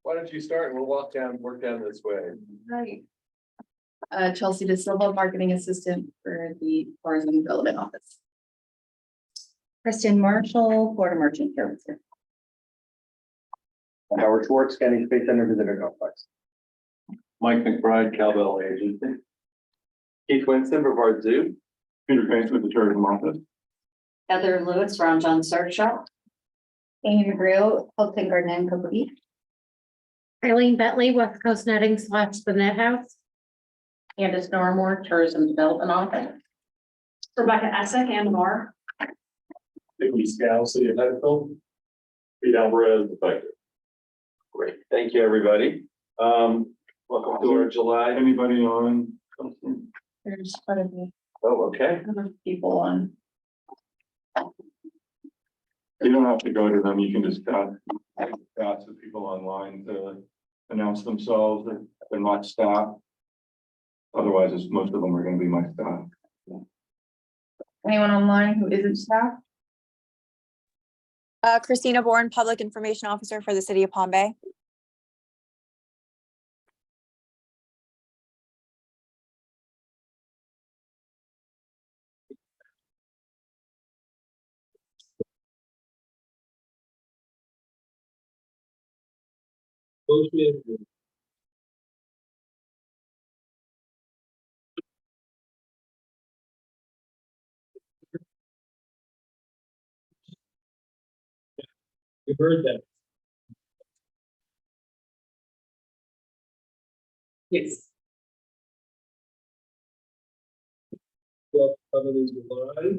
Why don't you start? We'll work down this way. Right. Chelsea De Silva, marketing assistant for the tourism development office. Kristen Marshall, Florida Merchant Services. Howard Schwartz, County Space Center Visitor Complex. Mike McBride, Cowbell Agency. Keith Winston, Brevard Zoo. Peter Pace with the Tourism Office. Heather Lewis, Ron John Search Shop. Amy McGrew, Hilton Garden and Cocoa Beach. Eileen Bentley, West Coast Netting / the Net House. Candace Normore, Tourism Development Office. Rebecca Essick and more. Vicky Scalzi, Medical. Pete Alvarez, Effective. Great, thank you, everybody. Welcome to our July. Anybody on? There's quite a few Oh, okay. other people on. You don't have to go to them, you can just ask the people online to announce themselves, if they're not staff. Otherwise, most of them are gonna be my staff. Anyone online who isn't staff? Christina Bourne, Public Information Officer for the City of Palm Bay. You heard that. Yes. Well, coming in July.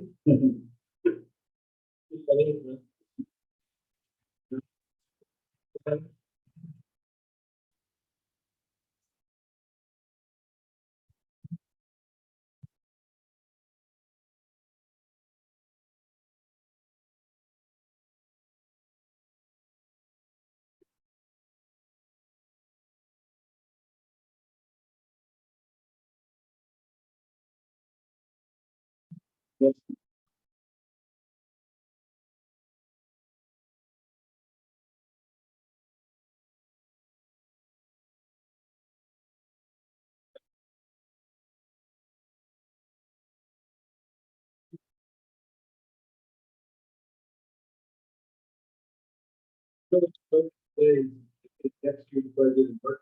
Next year's budget and work.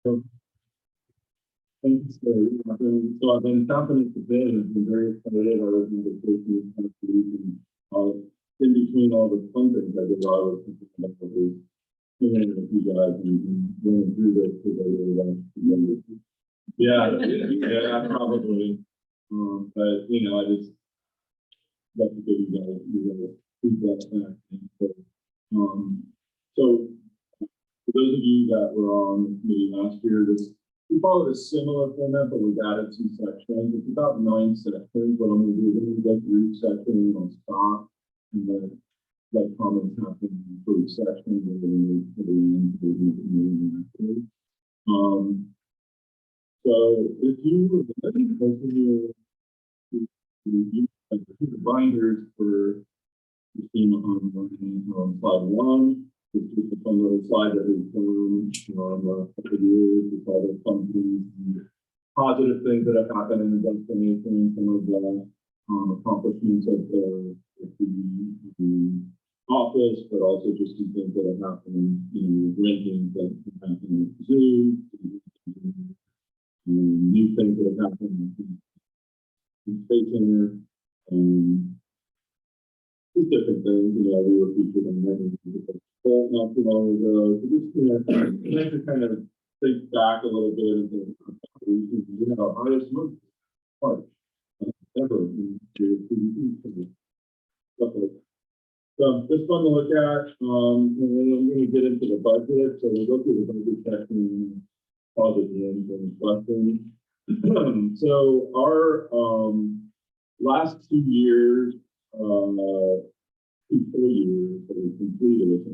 So I've been confident today and been very excited. I was in the contribution in between all the fun things I did. I was thinking about this, with you guys and running through this because I really want to. Yeah, probably. But you know, I just love to give you guys feedback back. So for those of you that were on the committee last year, we followed a similar format, but we've added some sections. It's about 9 sections. What I'm going to do is I'm going to go through each section on stop and then let comments happen for each section and then move to the end to the committee. So if you were the binders for Christina on slide 1. It's just a fun little slide that we've done a couple of years with all the fun things and positive things that have happened in the destination, some of the accomplishments of the office, but also just some things that have happened, rankings that have happened at the zoo, new things that have happened in Space Center, just different things, we were featured on many not too long ago. So just, nice to kind of think back a little bit and think, hardest month March ever. So just fun to look at. And then I'm going to get into the budget. So we'll go through the budget section and pause at the end for any questions. So our last 2 years, 4 years that we completed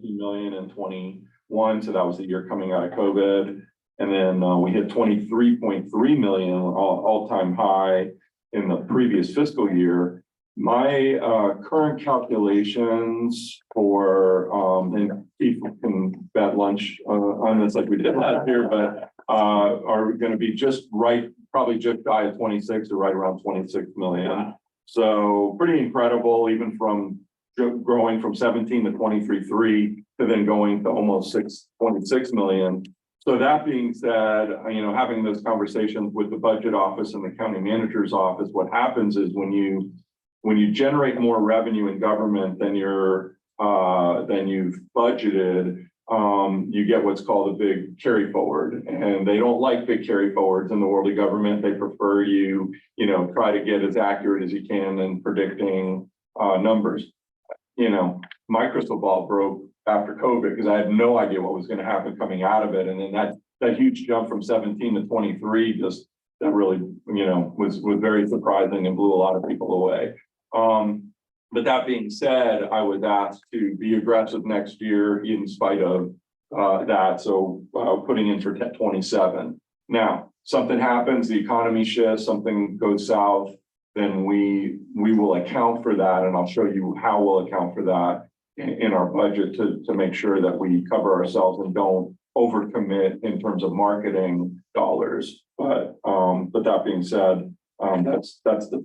$10 million in 21. So that was the year coming out of COVID. And then we hit 23.3 million, all-time high in the previous fiscal year. My current calculations for, and people can bet lunch on this like we did last year, but are going to be just right, probably just shy of 26 or right around 26 million. So pretty incredible, even from growing from 17 to 23.3 to then going to almost 26 million. So that being said, you know, having those conversations with the budget office and the county manager's office, what happens is when you generate more revenue in government than you've budgeted, you get what's called a big carry forward, and they don't like big carry forwards in the world of government. They prefer you try to get as accurate as you can in predicting numbers. You know, my crystal ball broke after COVID because I had no idea what was going to happen coming out of it. And then that huge jump from 17 to 23, just that really, was very surprising and blew a lot of people away. But that being said, I was asked to be aggressive next year in spite of that. So putting in for 27. Now, something happens, the economy shifts, something goes south, then we will account for that. And I'll show you how we'll account for that in our budget to make sure that we cover ourselves and don't overcommit in terms of marketing dollars. But that being said, that's the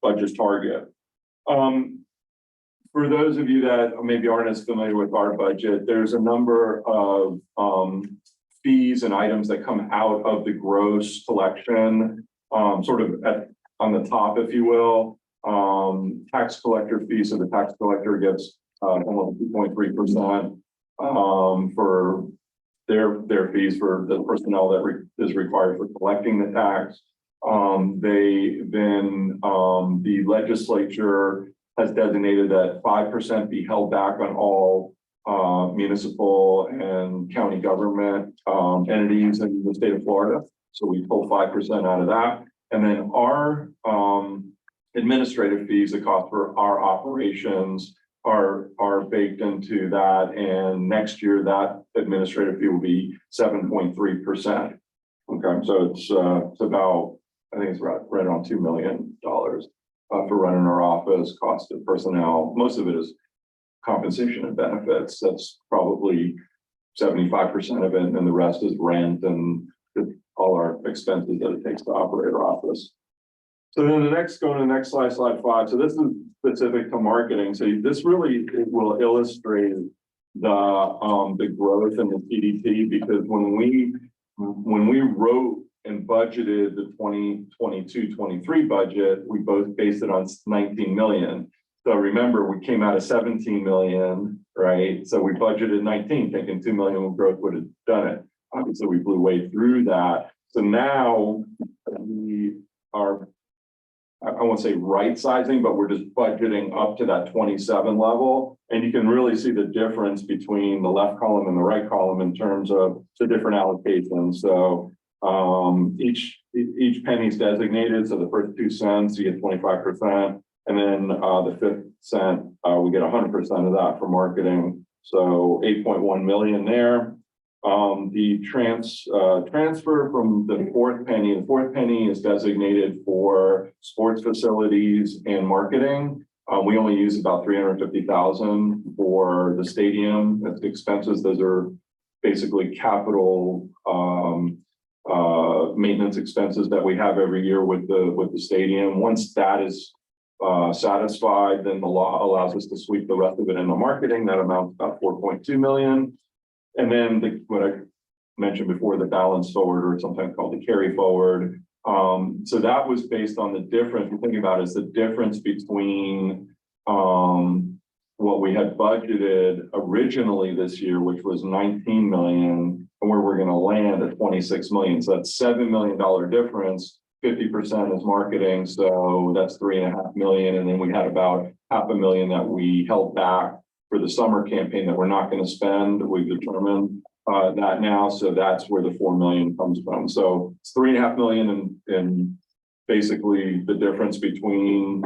budget target. For those of you that maybe aren't as familiar with our budget, there's a number of fees and items that come out of the gross collection, sort of on the top, if you will. Tax collector fees, so the tax collector gets almost 2.3% for their fees for the personnel that is required for collecting the tax. The legislature has designated that 5% be held back on all municipal and county government entities in the state of Florida. So we pull 5% out of that. And then our administrative fees, the cost for our operations are baked into that. And next year, that administrative fee will be 7.3%. Okay, so it's about, I think it's right around $2 million for running our office, cost of personnel. Most of it is compensation and benefits. That's probably 75% of it. And then the rest is rent and all our expenses that it takes to operate our office. So then going to the next slide, slide 5. So this is specific to marketing. So this really will illustrate the growth in the PDT, because when we wrote and budgeted the 2022-23 budget, we both based it on 19 million. So remember, we came out of 17 million, right? So we budgeted 19, thinking 2 million growth would have done it. Obviously, we blew way through that. So now we are, I won't say right sizing, but we're just budgeting up to that 27 level. And you can really see the difference between the left column and the right column in terms of the different allocations. So each penny is designated. So the first 2 cents, you get 25%. And then the 5th cent, we get 100% of that for marketing. So 8.1 million there. The transfer from the 4th penny is designated for sports facilities and marketing. We only use about 350,000 for the stadium. That's expenses. Those are basically capital maintenance expenses that we have every year with the stadium. Once that is satisfied, then the law allows us to sweep the rest of it into marketing. That amounts to about 4.2 million. And then what I mentioned before, the balance forward, or sometimes called the carry forward. So that was based on the difference. We're thinking about is the difference between what we had budgeted originally this year, which was 19 million, and where we're going to land at 26 million. So that's $7 million difference. 50% is marketing, so that's 3.5 million. And then we had about $500,000 that we held back for the summer campaign that we're not going to spend. We've determined that now, so that's where the 4 million comes from. So it's 3.5 million, and basically the difference between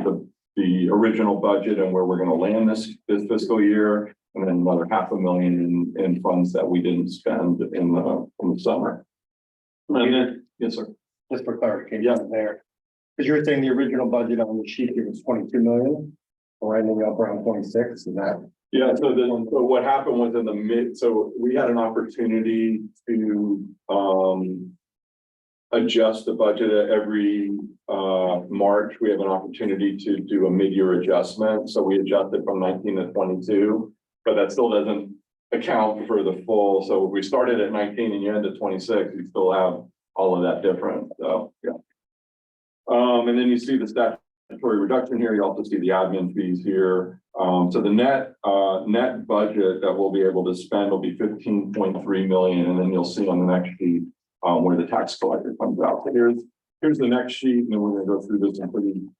the original budget and where we're going to land this fiscal year, and then another $500,000 in funds that we didn't spend in the summer. Yes, sir. Just for clarification there. Because you're saying the original budget on the sheet here was 22 million. We're ending up around 26, is that? Yeah, so what happened was in the so we had an opportunity to adjust the budget at every March. We have an opportunity to do a mid-year adjustment. So we adjusted from 19 to 22, but that still doesn't account for the full. So if we started at 19 and you end at 26, you still have all of that difference. So yeah. And then you see the statutory reduction here. You also see the admin fees here. So the net budget that we'll be able to spend will be 15.3 million. And then you'll see on the next sheet where the tax collector comes out. So here's the next sheet, and then we're going to go through this in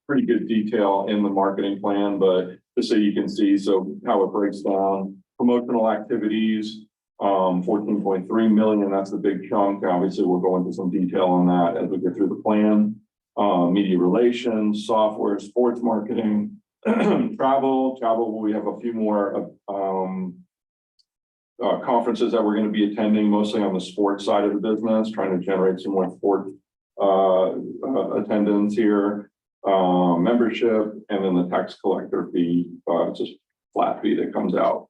pretty good detail in the marketing plan, but just so you can see how it breaks down. Promotional activities, 14.3 million. That's the big chunk. Obviously, we'll go into some detail on that as we get through the plan. Media relations, software, sports marketing, travel. We have a few more conferences that we're going to be attending, mostly on the sports side of the business, trying to generate some more sports attendance here. Membership, and then the tax collector fee, just flat fee that comes out.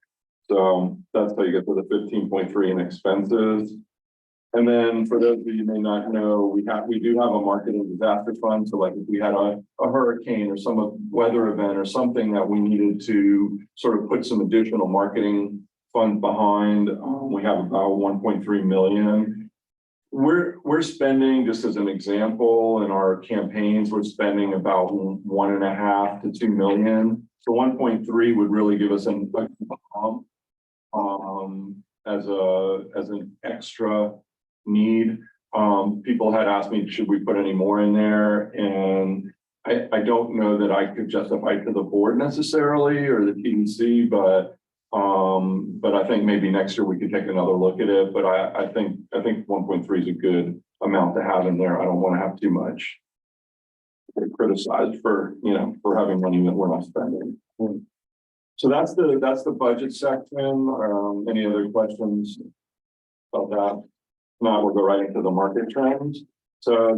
So that's how you get to the 15.3 in expenses. And then for those of you who may not know, we do have a marketing disaster fund. So like if we had a hurricane or some weather event or something that we needed to sort of put some additional marketing funds behind, we have about 1.3 million. We're spending, just as an example, in our campaigns, we're spending about 1.5 to 2 million. So 1.3 would really give us an as an extra need. People had asked me, should we put any more in there? And I don't know that I could justify to the board necessarily or the TDC, but I think maybe next year we could take another look at it. But I think 1.3 is a good amount to have in there. I don't want to have too much. Get criticized for having money that we're not spending. So that's the budget section. Any other questions about that? Now we'll go right into the market trends. So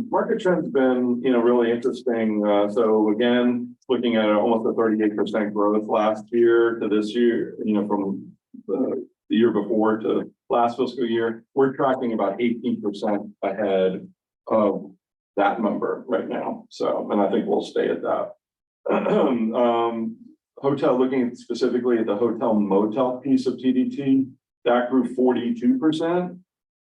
market trends been really interesting. So again, looking at almost a 38% growth last year to this year, from the year before to last fiscal year, we're tracking about 18% ahead of that number right now. So, and I think we'll stay at that. Hotel, looking specifically at the hotel motel piece of TDT, that grew 42%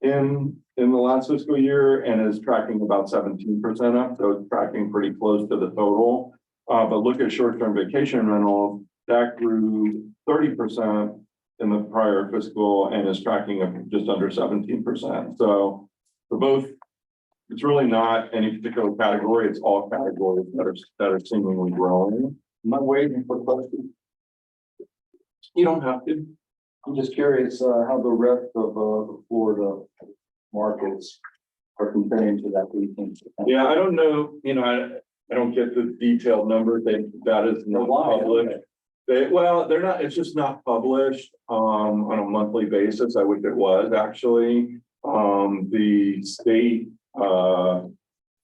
in the last fiscal year and is tracking about 17% up. So it's tracking pretty close to the total. But look at short-term vacation rental, that grew 30% in the prior fiscal and is tracking up just under 17%. So for both, it's really not any particular category. It's all categories that are seemingly growing. Am I waiting for questions? You don't have to. I'm just curious how the rest of the Florida markets are comparing to that 18%. Yeah, I don't know. I don't get the detailed numbers. That is not published. They're not. It's just not published on a monthly basis. I wish it was actually. The state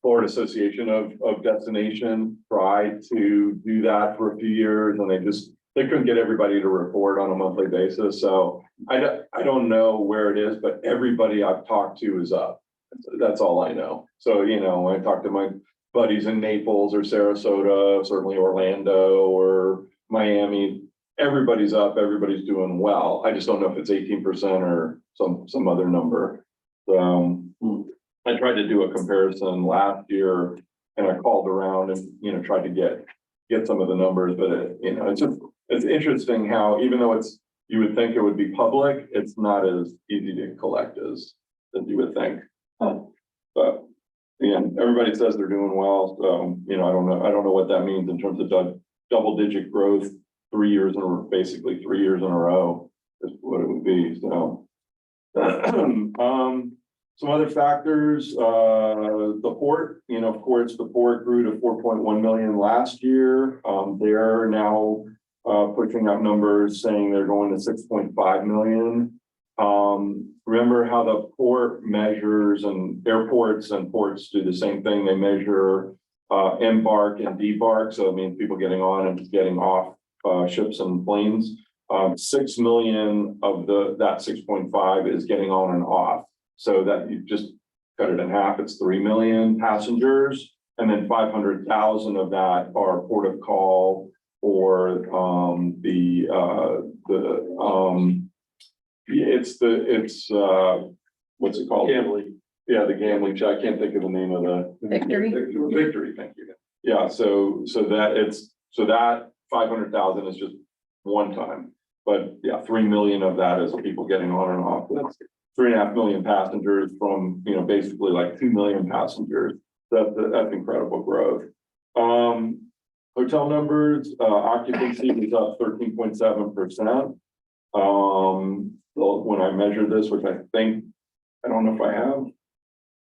Florida Association of Destination tried to do that for a few years, and they couldn't get everybody to report on a monthly basis. So I don't know where it is, but everybody I've talked to is up. That's all I know. So I talked to my buddies in Naples or Sarasota, certainly Orlando or Miami. Everybody's up. Everybody's doing well. I just don't know if it's 18% or some other number. I tried to do a comparison last year, and I called around and tried to get some of the numbers, but it's interesting how even though you would think it would be public, it's not as easy to collect as you would think. But again, everybody says they're doing well, so I don't know what that means in terms of double-digit growth 3 years basically 3 years in a row is what it would be. So some other factors, the port, of course, the port grew to 4.1 million last year. They're now pushing out numbers saying they're going to 6.5 million Remember how the port measures, and airports and ports do the same thing. They measure embark and debark. So it means people getting on and getting off ships and planes. 6 million of that 6.5 is getting on and off. So that you just cut it in half, it's 3 million passengers. And then 500,000 of that are port of call or what's it called? Gambling. Yeah, the gambling. I can't think of the name of the Victory. Victory. Thank you. Yeah. So that 500,000 is just one time, but yeah, 3 million of that is people getting on and off. That's 3.5 million passengers from, basically like 2 million passengers. That's incredible growth. Hotel numbers, occupancy is up 13.7%. When I measured this, which I don't know if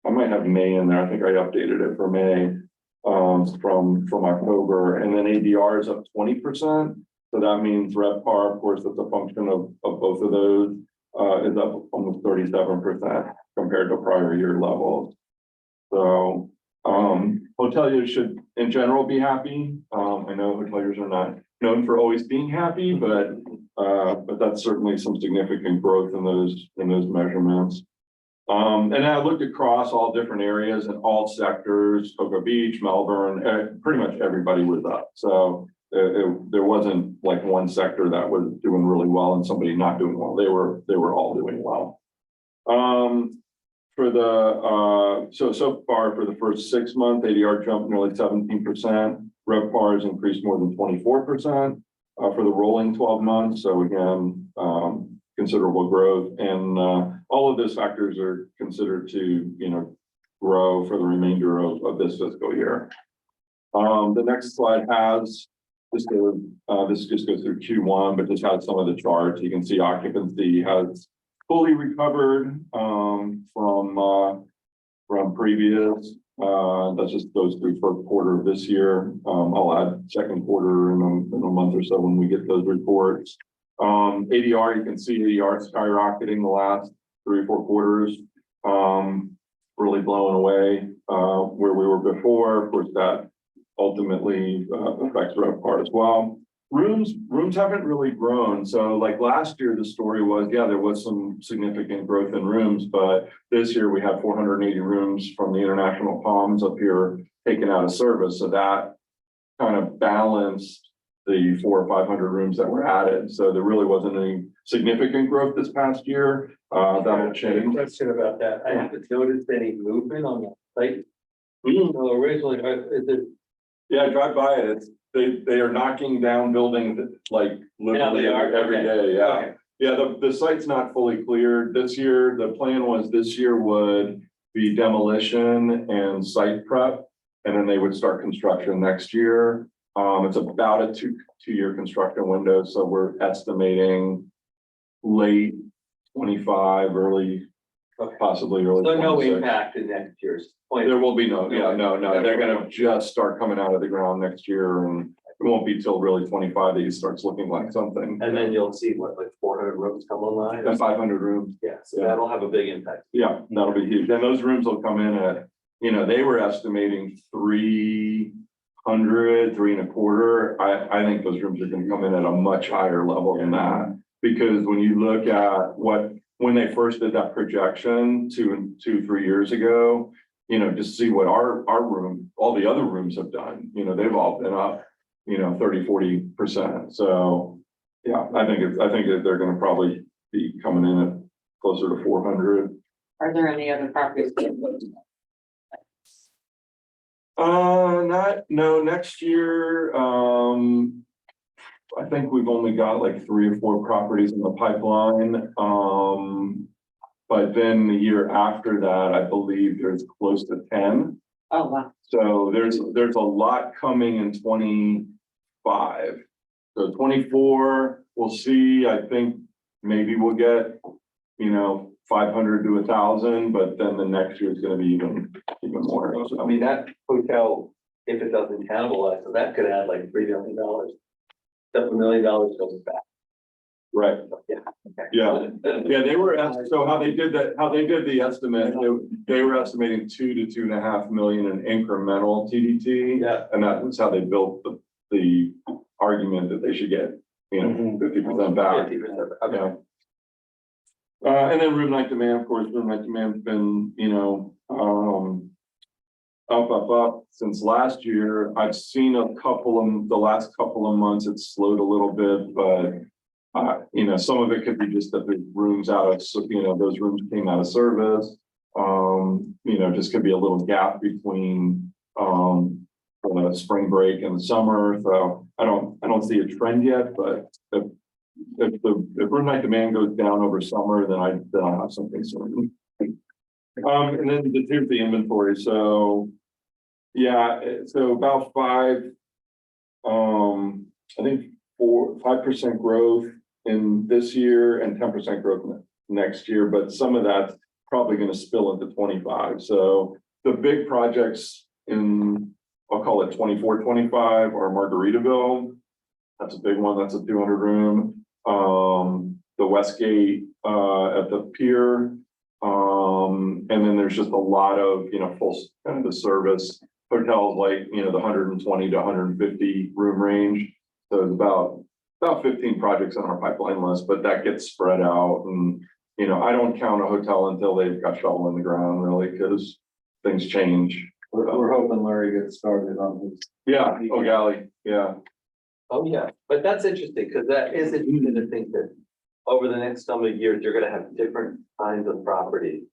I might have May in there. I think I updated it for May from October, and then ADR is up 20%. So that means RevPAR, of course, that's a function of both of those, is up almost 37% compared to prior year levels. So hoteliers should in general be happy. I know hoteliers are not known for always being happy, but that's certainly some significant growth in those measurements. And I looked across all different areas and all sectors, Cocoa Beach, Melbourne, pretty much everybody was up. So there wasn't like one sector that was doing really well and somebody not doing well. They were all doing well. For the so far for the first 6 months, ADR jumped nearly 17%. RevPAR has increased more than 24% for the rolling 12 months. So again, considerable growth, and all of those factors are considered to grow for the remainder of this fiscal year. The next slide has this just goes through Q1, but just has some of the charts. You can see occupancy has fully recovered from previous. That just goes through first quarter of this year. I'll add second quarter in a month or so when we get those reports. ADR, you can see ADR skyrocketing the last 3 or 4 quarters, really blowing away where we were before. Of course, that ultimately affects RevPAR as well. Rooms haven't really grown. So like last year, the story was, yeah, there was some significant growth in rooms, but this year we had 480 rooms from the International Palms up here taken out of service. So that kind of balanced the 400 or 500 rooms that were added. So there really wasn't any significant growth this past year. That'll change. Question about that. I haven't noticed any movement on the site. So originally, is it? Yeah, drive by it. They are knocking down buildings like literally every day. Yeah. Okay. Yeah, the site's not fully cleared this year. The plan was this year would be demolition and site prep, and then they would start construction next year. It's about a two-year construction window, so we're estimating late 25, possibly early. So no 26. impact in next year's plan. There will be no. They're gonna just start coming out of the ground next year, and it won't be till really 25 that it starts looking like something. And then you'll see what, like 400 rooms come online? And 500 rooms. Yeah, so Yeah. that'll have a big impact. Yeah, that'll be huge. And those rooms will come in at, they were estimating 300, 325. I think those rooms are gonna come in at a much higher level than that. Because when you look at when they first did that projection 3 years ago, just see what our room, all the other rooms have done, they've all been up, 30, 40%. So yeah, I think they're gonna probably be coming in at closer to 400. Are there any other properties? No, next year, I think we've only got like 3 or 4 properties in the pipeline. But then the year after that, I believe there's close to 10. Oh, wow. So there's a lot coming in 25. So 24, we'll see. I think maybe we'll get, 500 to 1,000, but then the next year is going to be even more. I mean, that hotel, if it doesn't cannibalize, so that could add like $3 million. $7 million goes back. Right. Yeah. Yeah, yeah, they were, so how they did that, how they did the estimate, they were estimating 2 to 2.5 million in incremental TDT. Yeah. And that was how they built the argument that they should get, you know, 50% back. 50%, Yeah. okay. And then room night demand, of course, room night demand's been, you know, up since last year. I've seen the last couple of months, it's slowed a little bit, but you know, some of it could be just that the rooms you know, those rooms came out of service. You know, just could be a little gap between, the spring break and the summer. So I don't see a trend yet, but if room night demand goes down over summer, then I'll have something soon. And then here's the inventory. So yeah, so about I think 5% growth in this year and 10% growth next year, but some of that's probably going to spill into 25. So the big projects I'll call it 24, 25 are Margaritaville. That's a big one. That's a 200 room. The Westgate at the pier. And then there's just a lot of, you know, full kind of the service hotels, like, you know, the 120 to 150 room range. So it's about 15 projects on our pipeline list, but that gets spread out. And, you know, I don't count a hotel until they've got shovel in the ground, really, because things change. We're hoping Larry gets started on his. Yeah, oh, Galley, yeah. Oh, yeah, but that's interesting, because that is interesting to think that over the next number of years, you're gonna have different kinds of property,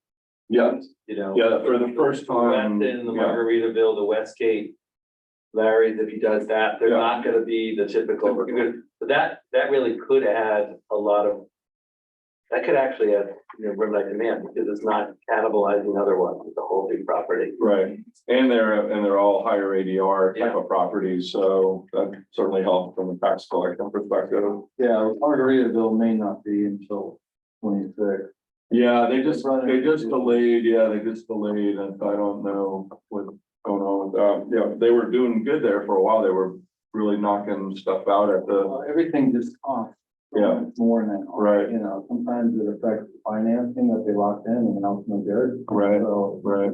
Yeah, you know? yeah, for the first time. Grafton, the Yeah. Margaritaville, the Westgate. Larry's, if he does that, they're Yeah. not gonna be the typical, but that really could add a lot of. That could actually add, you know, room night demand, because it's not cannibalizing other ones, it's a whole big property. Right, and they're all higher ADR type of properties, so that certainly helps from a tax collection perspective. Yeah, Margaritaville may not be until 26. Yeah, they just delayed, and I don't know what's going on with that. Yeah, they were doing good there for a while. They were really knocking stuff out at the, Everything just costs. Yeah. More than, Right. you know, sometimes it affects the financing that they locked in and now it's no good. Right. So right,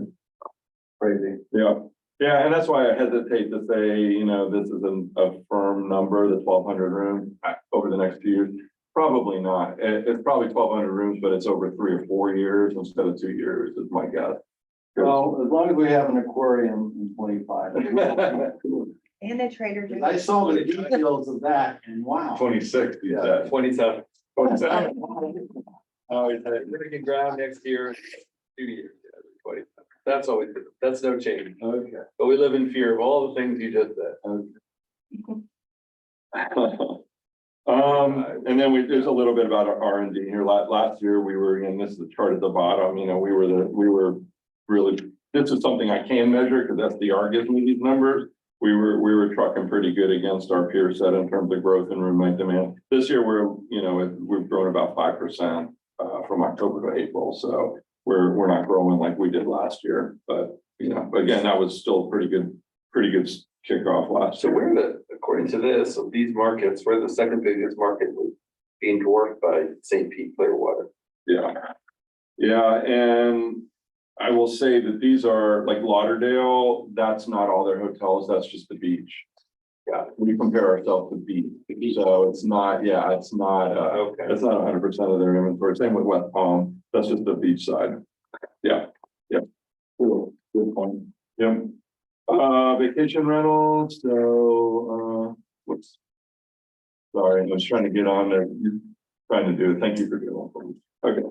crazy. yeah. Yeah, and that's why I hesitate to say, you know, this is a firm number, the 1,200 rooms over the next 2 years. Probably not. It's probably 1,200 rooms, but it's over 3 or 4 years instead of 2 years, is my guess. Well, as long as we have an aquarium in 25. And a Trader Joe's. I saw the details of that and wow. 26, you said. 27. 27. Oh, he's breaking ground next year, 2 years. Yeah, 27. That's always, that's no change. Okay. But we live in fear of all the things you just said. And then there's a little bit about our R&D here. Last year, we were, and this is the chart at the bottom, you know, we were really, this is something I can measure because SDR gives me these numbers. We were trucking pretty good against our peer set in terms of growth and room night demand. This year, we've grown about 5% from October to April. So we're not growing like we did last year, but you know, again, that was still pretty good kickoff last So year. we're according to this, of these markets, we're the second biggest market, being dwarfed by St. Pete, Clearwater. Yeah. Yeah, and I will say that these are like Lauderdale, that's not all their hotels, that's just the beach. Yeah, we compare ourselves to beach, so it's not, it's not, Okay. it's not 100% of their inventory. Same with West Palm, that's just the beach side. Yeah. Cool, good point. Yep. Vacation rentals, so, whoops. Sorry, I was trying to get on there, trying to do it, thank you for doing it. Okay.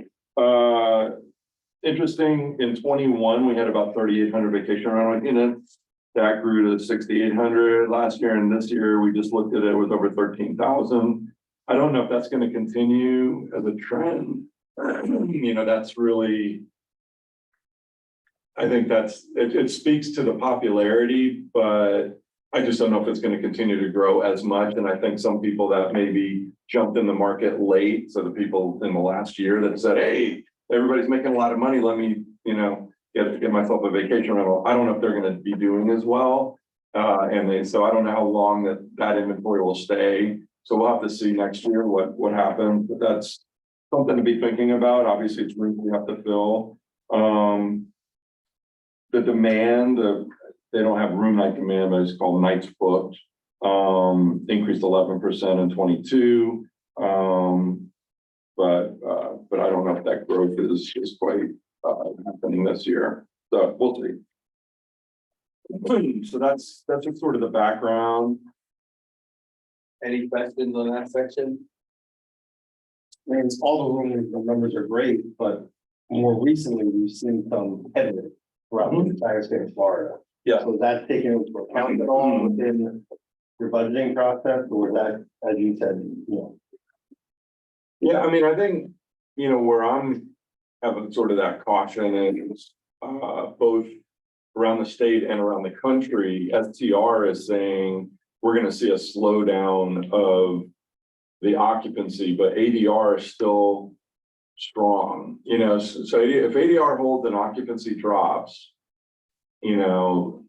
Interesting, in 21, we had about 3,800 vacation rental units. That grew to 6,800 last year, and this year we just looked at it with over 13,000. I don't know if that's going to continue as a trend. You know, that's really, I think it speaks to the popularity, but I just don't know if it's going to continue to grow as much. And I think some people that maybe jumped in the market late, so the people in the last year that said, hey, everybody's making a lot of money, let me, you know, get myself a vacation rental. I don't know if they're going to be doing as well. So I don't know how long that inventory will stay. So we'll have to see next year what happens, but that's something to be thinking about. Obviously, it's rooms we have to fill. The demand, they don't have room night demand, but it's called nights booked. Increased 11% in 22. But I don't know if that growth is quite happening this year. So we'll see. So that's just sort of the background. Any questions on that section? I mean, it's all the room, the numbers are great, but more recently, we've seen some headwinds throughout the entire state of Florida. Yeah. So is that taken into account at all within your budgeting process, or was that, as you said, you know? Yeah, I mean, I think, you know, where I'm having sort of that caution is both around the state and around the country, STR is saying we're gonna see a slowdown of the occupancy, but ADR is still strong, you know, so if ADR holds and occupancy drops, you know,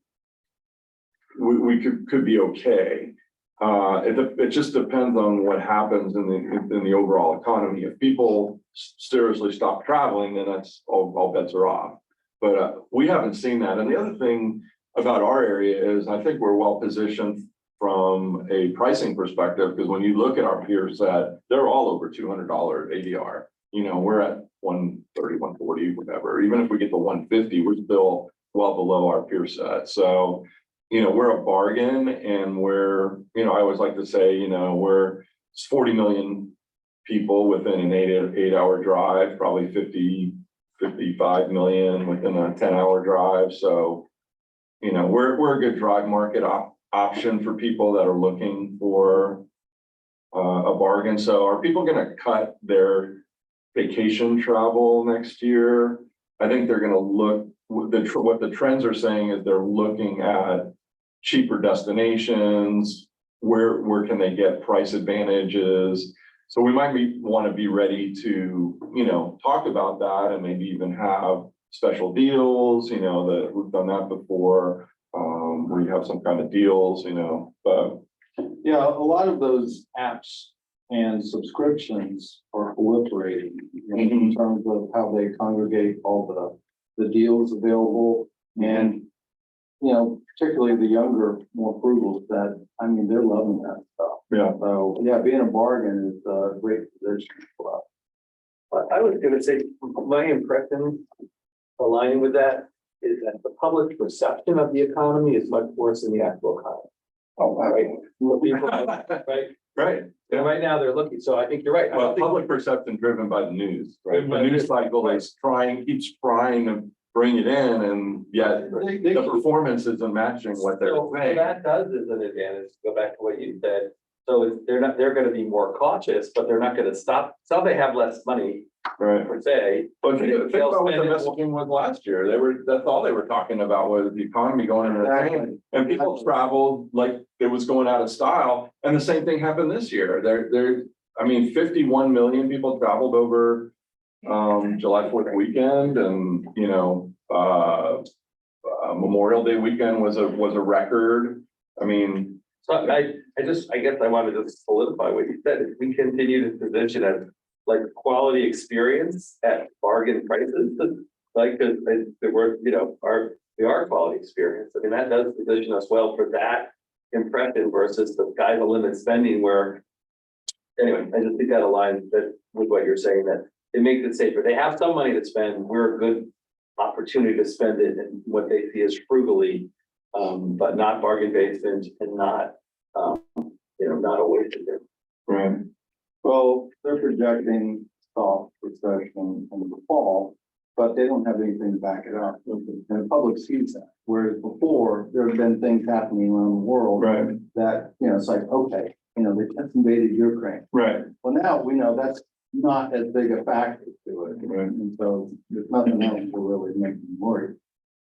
we could be okay. It just depends on what happens in the overall economy. If people seriously stop traveling, then that's all bets are off. But we haven't seen that. And the other thing about our area is I think we're well positioned from a pricing perspective, because when you look at our peer set, they're all over $200 ADR. You know, we're at 130, 140, whatever. Even if we get to 150, we're still well below our peer set. So, you know, we're a bargain, and we're, you know, I always like to say, you know, we're 40 million people within an 8-hour drive, probably 55 million within a 10-hour drive. So, you know, we're a good drive market option for people that are looking for a bargain. So are people going to cut their vacation travel next year? I think they're going to look, what the trends are saying is they're looking at cheaper destinations, where can they get price advantages. So we might want to be ready to, you know, talk about that and maybe even have special deals, you know, that we've done that before, where you have some kind of deals, you know, but. Yeah, a lot of those apps and subscriptions are proliferating, you know, in terms of how they congregate all the deals available. And, you know, particularly the younger, more frugal set, I mean, they're loving that stuff. Yeah. So, yeah, being a bargain is a great position for us. But I was gonna say, my impression aligning with that is that the public perception of the economy is much worse than the actual economy. Oh, Right. Right. Right. And right now they're looking, so I think you're right. I Well, don't think- public perception driven by the news, right? Driven by The the news news. cycle is keeps trying to bring it in, and yet the performance isn't matching what they're So saying. that does is an advantage, go back to what you said. So they're gonna be more cautious, but they're not gonna stop, so they have less money Right. per se. But think about They'll what the spend it- messaging was last year. That's all they were talking about was the economy going into the tank. And people traveled like it was going out of style. And the same thing happened this year. I mean, 51 million people traveled over July 4th weekend, and, you know, Memorial Day weekend was a record. I mean. So I guess I wanted to solidify what you said. If we continue to position as like quality experience at bargain prices, like, cause we're, you know, we are quality experience. I mean, that does position us well for that impression versus the sky's the limit spending where. Anyway, I just think that aligns with what you're saying, that it makes it safer. They have some money to spend. We're a good opportunity to spend it in what they see as frugally, but not bargain basement and not, you know, not a waste of it. Right. Well, they're projecting soft recession in the fall, but they don't have anything to back it up. And the public sees that. Whereas before, there have been things happening around the world Right. that, you know, it's like, okay, you know, they just invaded Ukraine. Right. Well, now we know that's not as big a factor to it. Right. And so there's nothing else to really make me worried.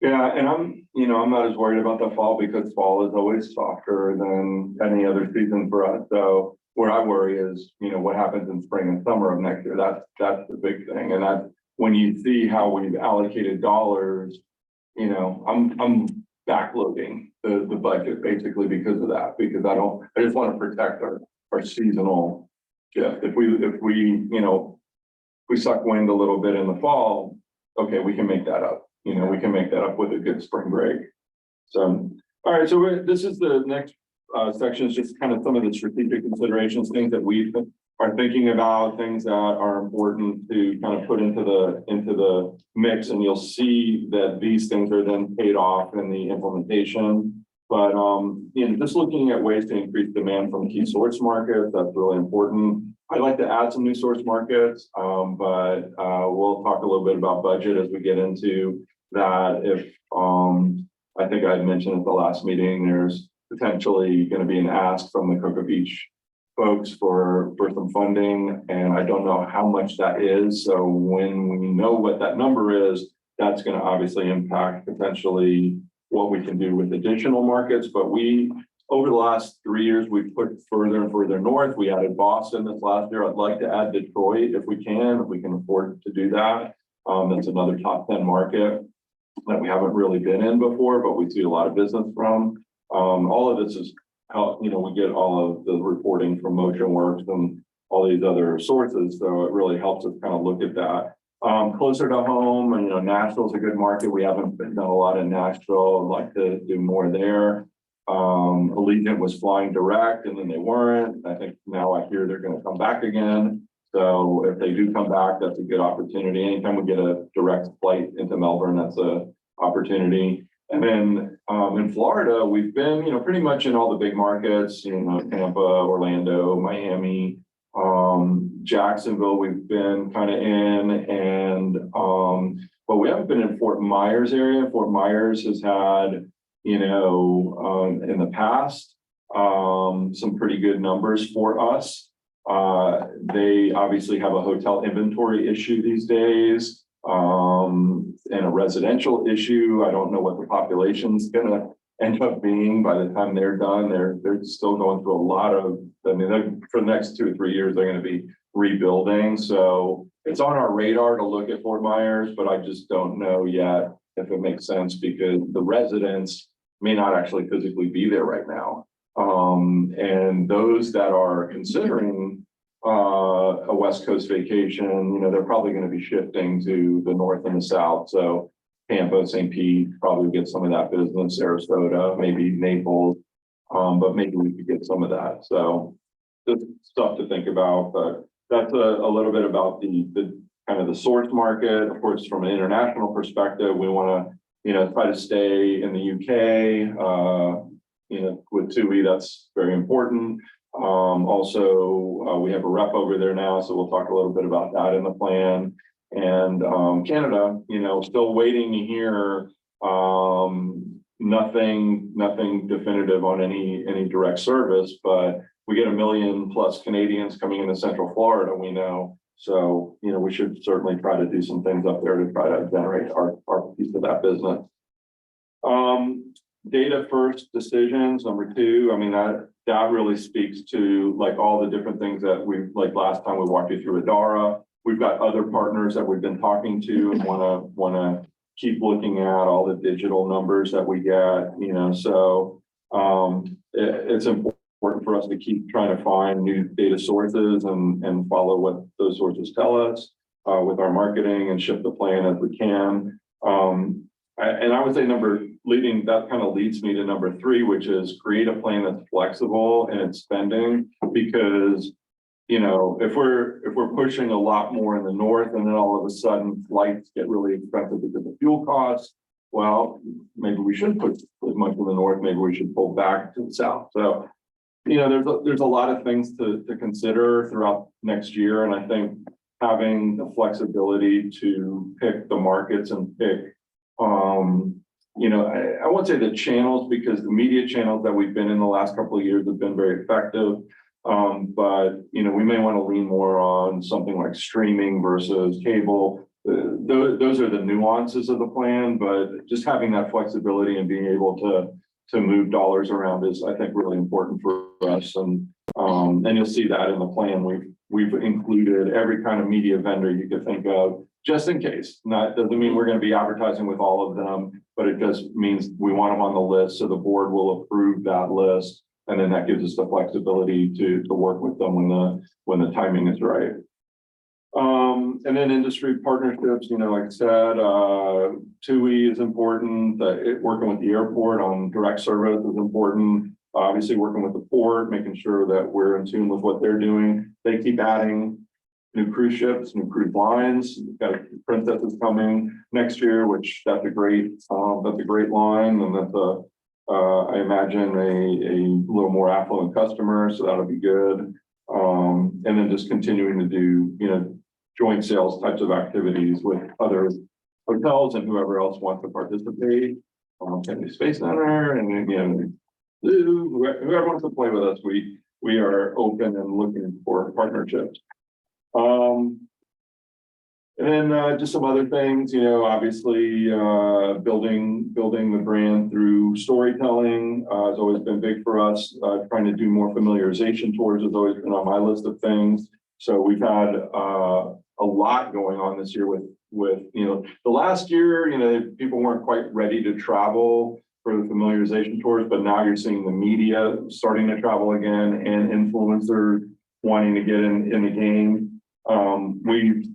Yeah, and I'm not as worried about the fall because fall is always softer than any other season for us. So where I worry is, you know, what happens in spring and summer of next year. That's the big thing. And that's when you see how we've allocated dollars, you know, I'm backloading the budget basically because of that, because I just want to protect our seasonal shift. If we, you know, if we suck wind a little bit in the fall, okay, we can make that up. You know, we can make that up with a good spring break. So, all right, so this is the next section is just kind of some of the strategic considerations, things that we are thinking about, things that are important to kind of put into the mix, and you'll see that these things are then paid off in the implementation. But you know, just looking at ways to increase demand from key source markets, that's really important. I'd like to add some new source markets, but we'll talk a little bit about budget as we get into that. If I think I had mentioned at the last meeting, there's potentially going to be an ask from the Cocoa Beach folks for some funding, and I don't know how much that is. So when we know what that number is, that's going to obviously impact potentially what we can do with additional markets. But over the last 3 years, we've put further and further north. We added Boston this last year. I'd like to add Detroit if we can afford to do that. That's another top 10 market that we haven't really been in before, but we see a lot of business from. All of this is how, you know, we get all of the reporting from MotionWorks and all these other sources. So it really helps us kind of look at that. Closer to home, and you know, Nashville's a good market. We haven't done a lot in Nashville. I'd like to do more there. Allegiant was flying direct and then they weren't. I think now I hear they're going to come back again. So if they do come back, that's a good opportunity. Anytime we get a direct flight into Melbourne, that's a opportunity. And then in Florida, we've been, you know, pretty much in all the big markets, you know, Tampa, Orlando, Miami, Jacksonville, we've been kind of in, and but we haven't been in Fort Myers area. Fort Myers has had, you know, in the past, some pretty good numbers for us. They obviously have a hotel inventory issue these days, and a residential issue. I don't know what the population's gonna end up being by the time they're done. They're still going through a lot of, I mean, for the next 2 or 3 years, they're going to be rebuilding. So it's on our radar to look at Fort Myers, but I just don't know yet if it makes sense because the residents may not actually physically be there right now. And those that are considering a West Coast vacation, you know, they're probably going to be shifting to the north and the south. So Tampa, St. Pete, probably get some of that business, Sarasota, maybe Naples, but maybe we could get some of that. So just stuff to think about, but that's a little bit about the kind of the source market. Of course, from an international perspective, we want to, you know, try to stay in the UK, you know, with TUI, that's very important. Also, we have a rep over there now, so we'll talk a little bit about that in the plan. And Canada, you know, still waiting to hear nothing definitive on any direct service, but we get 1 million plus Canadians coming into Central Florida, we know. So, you know, we should certainly try to do some things up there to try to generate our piece of that business. Data first decisions, number 2. I mean, that really speaks to like all the different things that we, like last time we walked you through Adara. We've got other partners that we've been talking to and wanna keep looking at all the digital numbers that we get, you know, so it's important for us to keep trying to find new data sources and follow what those sources tell us with our marketing and shift the plan as we can. And I would say that kind of leads me to number 3, which is create a plan that's flexible in its spending, because you know, if we're pushing a lot more in the north and then all of a sudden flights get really expensive because of fuel costs, well, maybe we shouldn't push as much in the north, maybe we should pull back to the south. So, you know, there's a lot of things to consider throughout next year. And I think having the flexibility to pick the markets and pick, you know, I won't say the channels, because the media channels that we've been in the last couple of years have been very effective. But, you know, we may want to lean more on something like streaming versus cable. Those are the nuances of the plan, but just having that flexibility and being able to move dollars around is, I think, really important for us. And you'll see that in the plan. We've included every kind of media vendor you could think of, just in case. Doesn't mean we're going to be advertising with all of them, but it just means we want them on the list. So the board will approve that list And then that gives us the flexibility to work with them when the timing is right. And then industry partnerships, like I said, TUI is important, working with the airport on direct service is important. Obviously, working with the port, making sure that we're in tune with what they're doing. They keep adding new cruise ships, new cruise lines. We've got Princess is coming next year, which that's a great line, and that's I imagine a little more affluent customer, so that'll be good. And then just continuing to do, joint sales types of activities with other hotels and whoever else wants to participate. Kennedy Space Center, and then, whoever wants to play with us, we are open and looking for partnerships. And then just some other things, obviously building the brand through storytelling has always been big for us. Trying to do more familiarization tours has always been on my list of things. So we've had a lot going on this year with the last year, people weren't quite ready to travel for the familiarization tours, but now you're seeing the media starting to travel again and influencers wanting to get in the game.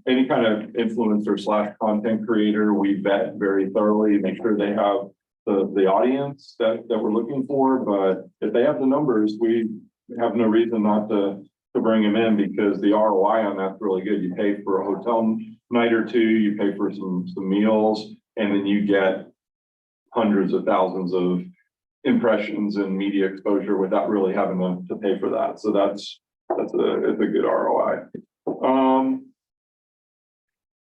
Any kind of influencer / content creator, we vet very thoroughly, make sure they have the audience that we're looking for. But if they have the numbers, we have no reason not to bring them in, because the ROI on that's really good. You pay for a hotel night or two, you pay for some meals, and then you get hundreds of thousands of impressions and media exposure without really having to pay for that. So it's a good ROI.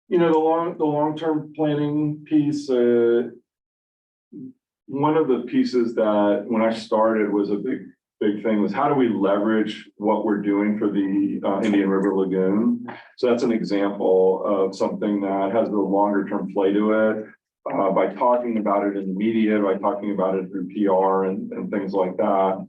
The long-term planning piece, one of the pieces that when I started was a big thing was how do we leverage what we're doing for the Indian River Lagoon? So that's an example of something that has a longer term play to it, by talking about it in the media, by talking about it through PR and things like that,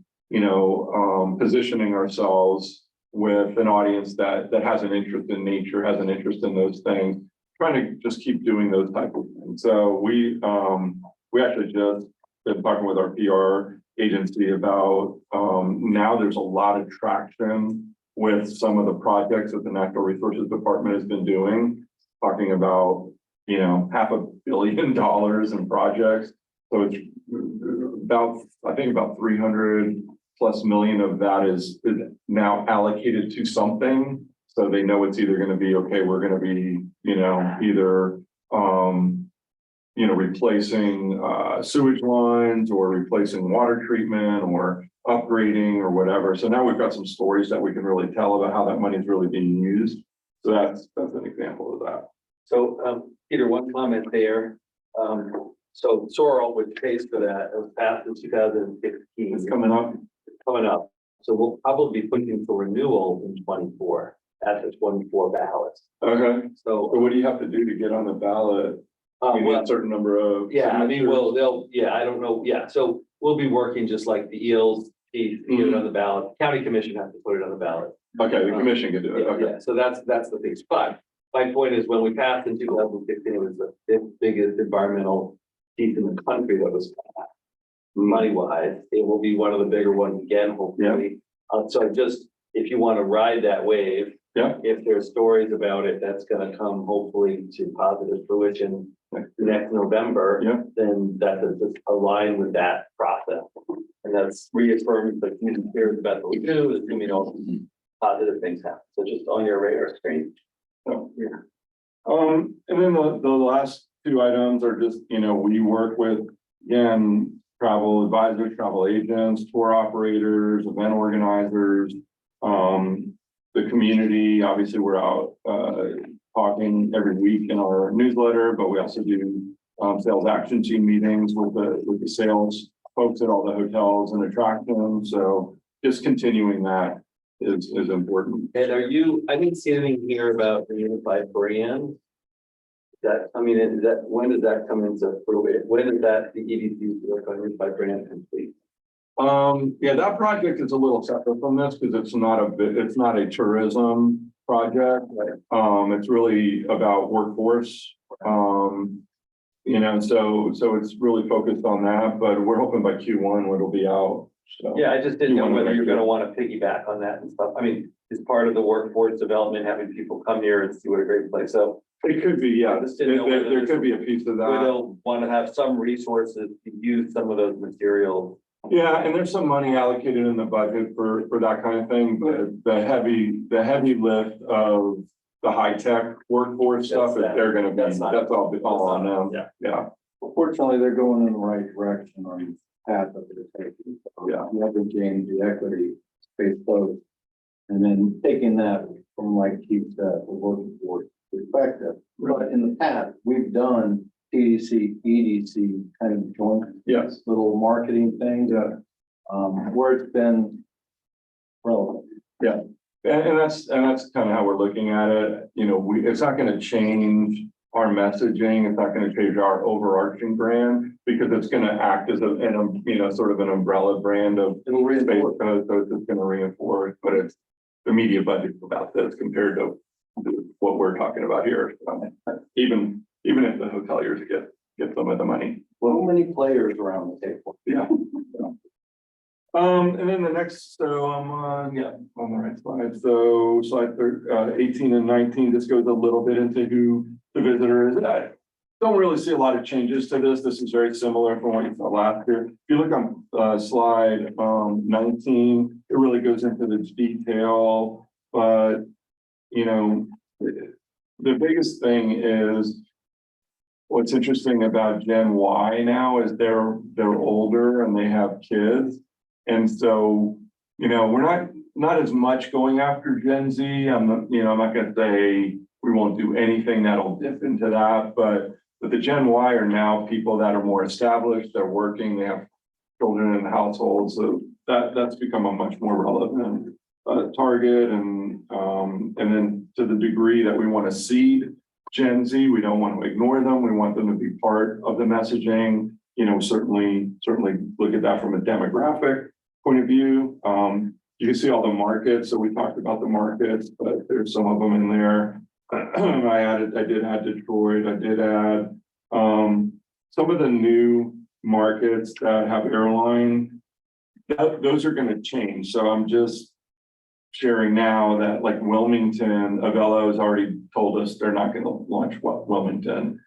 positioning ourselves with an audience that has an interest in nature, has an interest in those things, trying to just keep doing those type of things. So we actually just been talking with our PR agency about now there's a lot of traction with some of the projects that the Natural Resources Department has been doing, talking about $500 million in projects. So it's I think about 300+ million of that is now allocated to something. So they know it's either going to be, okay, we're going to be, either, replacing sewage lines or replacing water treatment or upgrading or whatever. So now we've got some stories that we can really tell about how that money is really being used. So that's an example of that. So, Peter, one comment there. So Sorrel, which pays for that, was passed in 2016. It's coming up. So we'll probably be pushing for renewal in 24 at the 24 ballots. Okay. So So what do you have to do to get on the ballot? You need a certain number of. yeah, I mean, signatures? I don't know. Yeah, so we'll be working just like the EELS piece, to get it on the ballot. County Commission has to put it on the ballot. Okay, the commission can do it. Okay. Yeah, so that's the piece. But my point is, when we passed in 2016, it was the fifth biggest environmental piece in the country that was passed. Money wise, it will be one of the bigger ones again, hopefully. So if you want to ride that wave, if there's stories about it, that's going to come hopefully to positive fruition next November. Then that's just align with that process, and that's reaffirms the community cares about what we do. Is positive things happen. So just on your radar screen. And then the last two items are just, we work with, again, travel advisors, travel agents, tour operators, event organizers, the community. Obviously, we're out talking every week in our newsletter, but we also do sales action team meetings with the sales folks at all the hotels and attractions. So just continuing that is important. And I didn't see anything here about the unified brand. When does that come into fruition? When is that the EDC work on unified brand complete? That project is a little separate from this because it's not a tourism project. It's really about workforce. So it's really focused on that, but we're hoping by Q1 it'll be out So. Yeah, I just didn't know You wanna whether make you're gonna sure. wanna piggyback on that and stuff. I mean, it's part of the workforce development, having people come here and see what a great place. So It could be, yeah, I just didn't know there, whether there this could be a piece of where that. they'll wanna have some resources to use some of those materials. Yeah, and there's some money allocated in the budget for that kind of thing, but the heavy lift of the high-tech workforce stuff, That's that. they're gonna be, That's not- that's all on them. Yeah. Yeah, Fortunately, they're going in the right direction on the path that they're taking. Yeah. Leveraging the equity space flow. And then taking that from, like Keith said, the working force perspective. But in the past, we've done TDC, EDC kind of joint. Yes. Little marketing things. yeah. Where it's been relevant. And that's kind of how we're looking at it. You know, it's not gonna change our messaging. It's not gonna change our overarching brand because it's gonna act as sort of an umbrella brand of It'll space reinforce. code, so it's just gonna reinforce, but it's the media budget about this compared to what we're talking about here. So, even if the hoteliers get some of the money. So many players around the table. Yeah. And then the next, so I'm on the right slide. So slide 18 and 19, this goes a little bit into who the visitor is. I don't really see a lot of changes to this. This is very similar from what you saw last year. If you look on slide 19, it really goes into the detail, but you know, the biggest thing is what's interesting about Gen Y now is they're older and they have kids. And so, you know, we're not as much going after Gen Z. I'm not gonna say we won't do anything that'll dip into that, but the Gen Y are now people that are more established, they're working, they have children in the household, so that's become a much more relevant target. And then to the degree that we want to seed Gen Z, we don't want to ignore them. We want them to be part of the messaging. You know, certainly look at that from a demographic point of view. You can see all the markets. So we talked about the markets, but there's some of them in there. I did add Detroit. I did add some of the new markets that have airline. Those are going to change. So I'm just sharing now that like Wilmington, Avelo has already told us they're not going to launch Wilmington.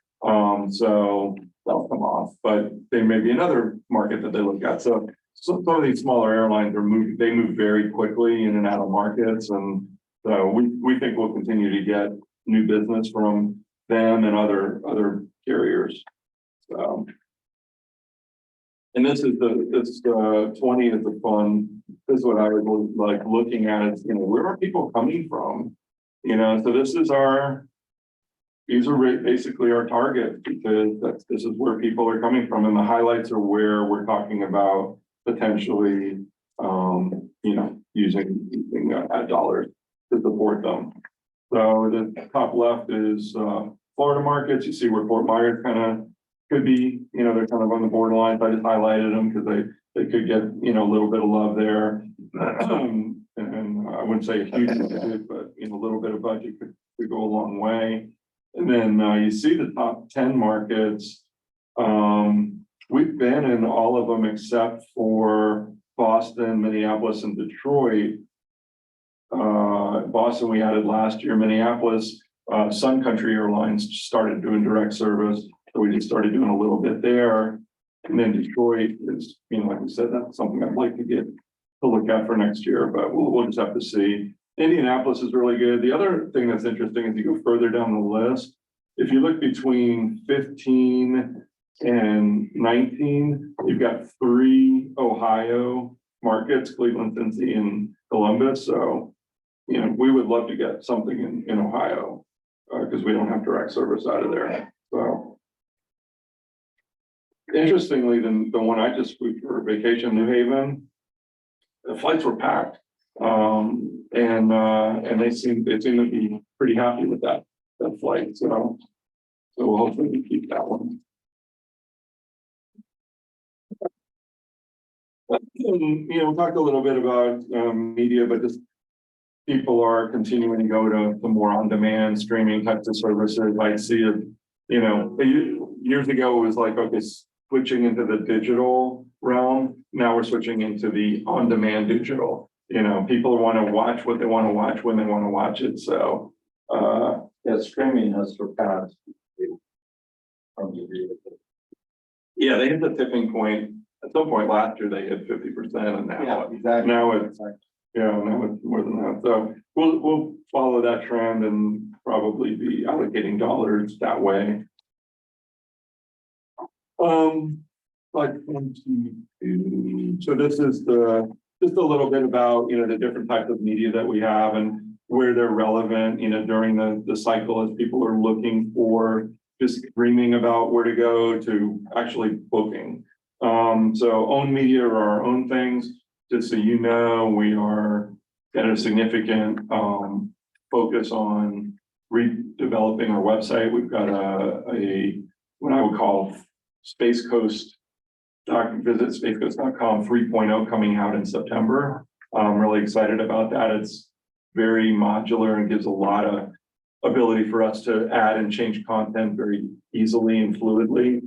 So that'll come off, but there may be another market that they look at. So some of these smaller airlines they move very quickly in and out of markets. And so we think we'll continue to get new business from them and other carriers. So. And this 20 is the fun. This is what I was like looking at is, you know, where are people coming from? You know, so these are basically our target because this is where people are coming from. And the highlights are where we're talking about potentially, you know, using ad dollars to support them. So the top left is Florida markets. You see where Fort Myers kind of could be, you know, they're kind of on the borderline. I just highlighted them because they could get, you know, a little bit of love there. And I wouldn't say a huge budget, but you know, a little bit of budget could go a long way. And then you see the top 10 markets. We've been in all of them except for Boston, Minneapolis, and Detroit. Boston we added last year. Minneapolis, Sun Country Airlines started doing direct service. So we just started doing a little bit there. And then Detroit is, you know, like I said, that's something I'd like to look at for next year, but we'll just have to see. Indianapolis is really good. The other thing that's interesting is you go further down the list. If you look between 15 and 19, you've got 3 Ohio markets, Cleveland, Cincy, and Columbus. So, you know, we would love to get something in Ohio because we don't have direct service out of there. So. Interestingly, the one I just flew for vacation, New Haven, the flights were packed. And they seem to be pretty happy with that flight. So we'll hopefully keep that one. You know, we talked a little bit about media, but just people are continuing to go to more on-demand streaming types of services. I see it, you know, years ago it was like, okay, switching into the digital realm. Now we're switching into the on-demand digital. You know, people want to watch what they want to watch when they want to watch it. So, Yeah, streaming has surpassed. yeah, they hit the tipping point. At some point last year, they hit 50%, and now, exactly. now it's, now it's more than that. So we'll follow that trend and probably be allocating dollars that way. Like, so this is just a little bit about, the different types of media that we have and where they're relevant, during the cycle as people are looking for just dreaming about where to go to actually booking. So own media or our own things, just so you know, we are at a significant focus on redeveloping our website. We've got a what I would call Space Coast visit spacecoast.com 3.0 coming out in September. I'm really excited about that. It's very modular and gives a lot of ability for us to add and change content very easily and fluidly.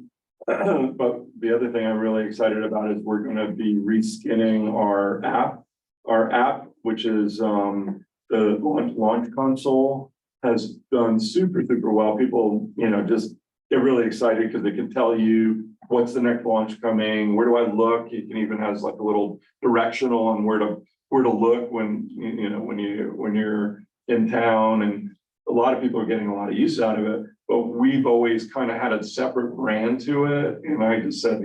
But the other thing I'm really excited about is we're going to be reskinning our app. Our app, which is the launch console, has done super well. People, just get really excited because they can tell you what's the next launch coming, where do I look. You can even has like a little directional on where to look when when you're in town, and a lot of people are getting a lot of use out of it. But we've always kind of had a separate brand to it, and I just said,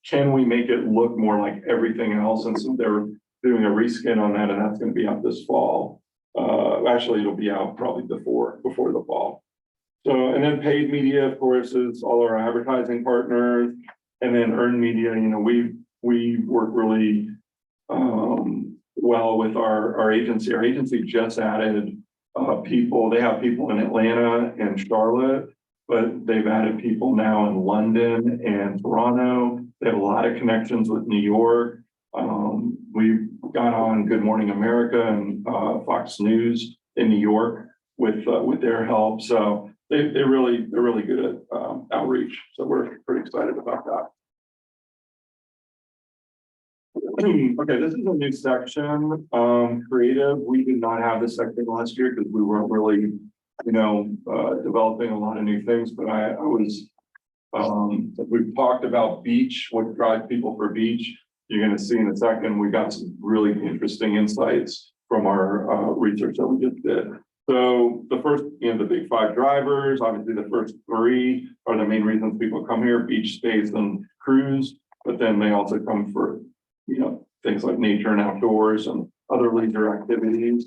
can we make it look more like everything else? And so they're doing a reskin on that, and that's going to be out this fall. Actually, it'll be out probably before the fall. So, and then paid media, of course, is all our advertising partners, and then earned media. We work really well with our agency. Our agency just added people. They have people in Atlanta and Charlotte, but they've added people now in London and Toronto. They have a lot of connections with New York. We've got on Good Morning America and Fox News in New York with their help. So they're really good at outreach. So we're pretty excited about that. Okay, this is a new section, creative. We did not have this section last year because we weren't really, developing a lot of new things, but I was, we've talked about beach, what drives people for beach. You're going to see in a second, we got some really interesting insights from our research that we just did. So the first, the big 5 drivers, obviously the first 3 are the main reasons people come here: beach, space, and cruise. But then they also come for, things like nature and outdoors and other leisure activities.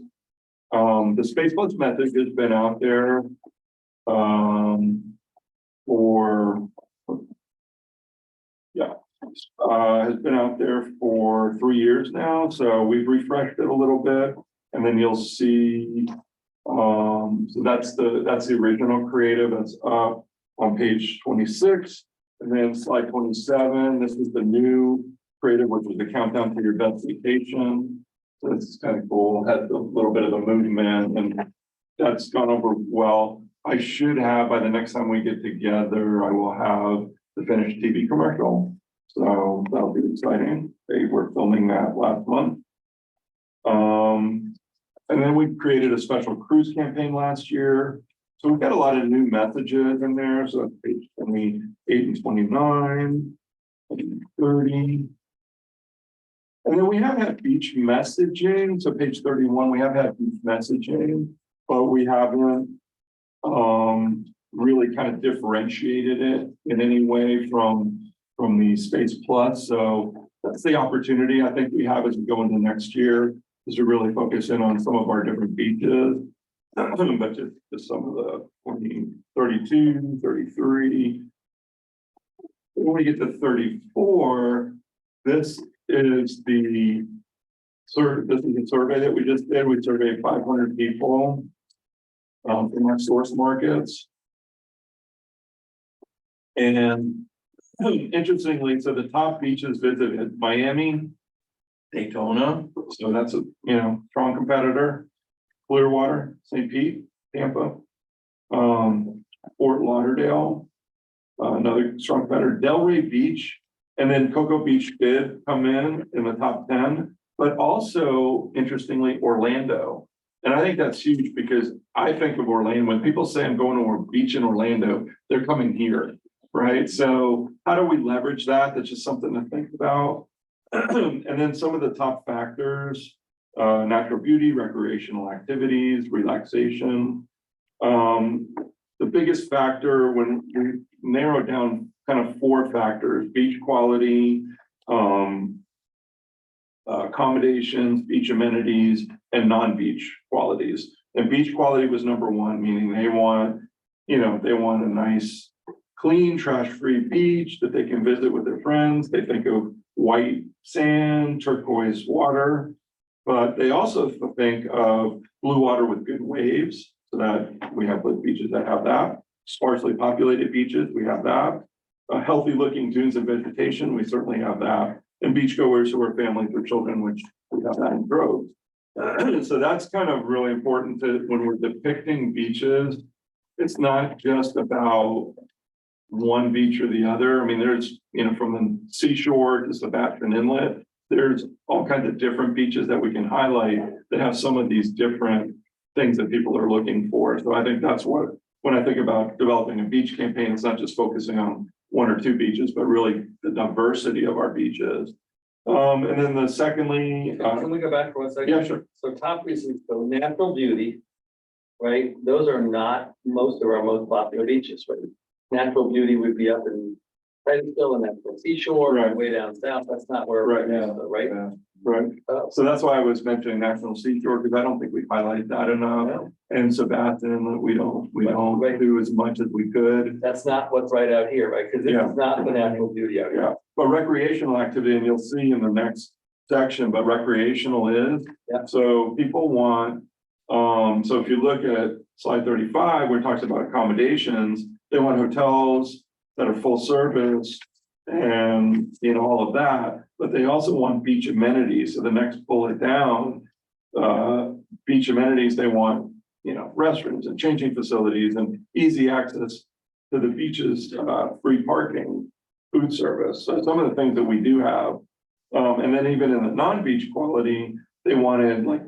The Space Plus method has been out there has been out there for 3 years now. So we've refreshed it a little bit, and then you'll see. So that's the original creative. That's up on page 26, and then slide 27. This is the new creative, which is the countdown to your best vacation. So this is kind of cool. Has a little bit of the movement, and that's gone over well. I should have, by the next time we get together, I will have the finished TV commercial. So that'll be exciting. They were filming that last month. And then we created a special cruise campaign last year. So we've got a lot of new messages in there. So page 28 and 29, 30. And then we have had beach messaging. So page 31, we have had beach messaging, but we haven't really kind of differentiated it in any way from the Space Plus. So that's the opportunity I think we have as we go into next year, is to really focus in on some of our different beaches, but just some of the 32, 33. When we get to 34, this is the survey that we just did. We surveyed 500 people from our source markets. And interestingly, so the top beaches visited: Miami, Daytona, so that's a strong competitor; Clearwater, St. Pete, Tampa, Fort Lauderdale, another strong competitor; Delray Beach And then Cocoa Beach did come in the top 10, but also interestingly, Orlando. And I think that's huge because I think of Orlando, when people say I'm going to a beach in Orlando, they're coming here, right? So how do we leverage that? That's just something to think about. And then some of the top factors, natural beauty, recreational activities, relaxation. The biggest factor when we narrow down kind of 4 factors, beach quality, accommodations, beach amenities, and non-beach qualities. And beach quality was number 1, meaning they want a nice, clean, trash-free beach that they can visit with their friends. They think of white sand, turquoise water, but they also think of blue water with good waves, so that we have beaches that have that. Sparsely populated beaches, we have that. Healthy looking dunes and vegetation, we certainly have that. And beachgoers who are families with children, which we have that in droves. So that's kind of really important to, when we're depicting beaches, it's not just about one beach or the other. I mean, there's, from the seashore to Sebastian Inlet, there's all kinds of different beaches that we can highlight that have some of these different things that people are looking for. So I think that's what, when I think about developing a beach campaign, it's not just focusing on 1 or 2 beaches, but really the diversity of our beaches. And then secondly, Can we go back for 1 second? yeah, sure. So top reasons, so natural beauty, right? Those are not most of our most popular beaches, right? Natural beauty would be up in Titusville and natural seashore, Right. way down south. That's not where. Right, we're yeah. at, right? Yeah, right. So that's why I was mentioning National Seashore, because I don't think we highlight that enough. No. And Sebastian, we don't Right. do as much as we could. That's not what's right out here, right? Because this Yeah. is not the natural beauty out here. Yeah, but recreational activity, and you'll see in the next section, but recreational is. Yeah. So people want, so if you look at slide 35, where it talks about accommodations, they want hotels that are full service and, all of that, but they also want beach amenities. So the next bullet down, beach amenities, they want, restrooms and changing facilities and easy access to the beaches, free parking, food service. So some of the things that we do have. And then even in the non-beach quality, they wanted like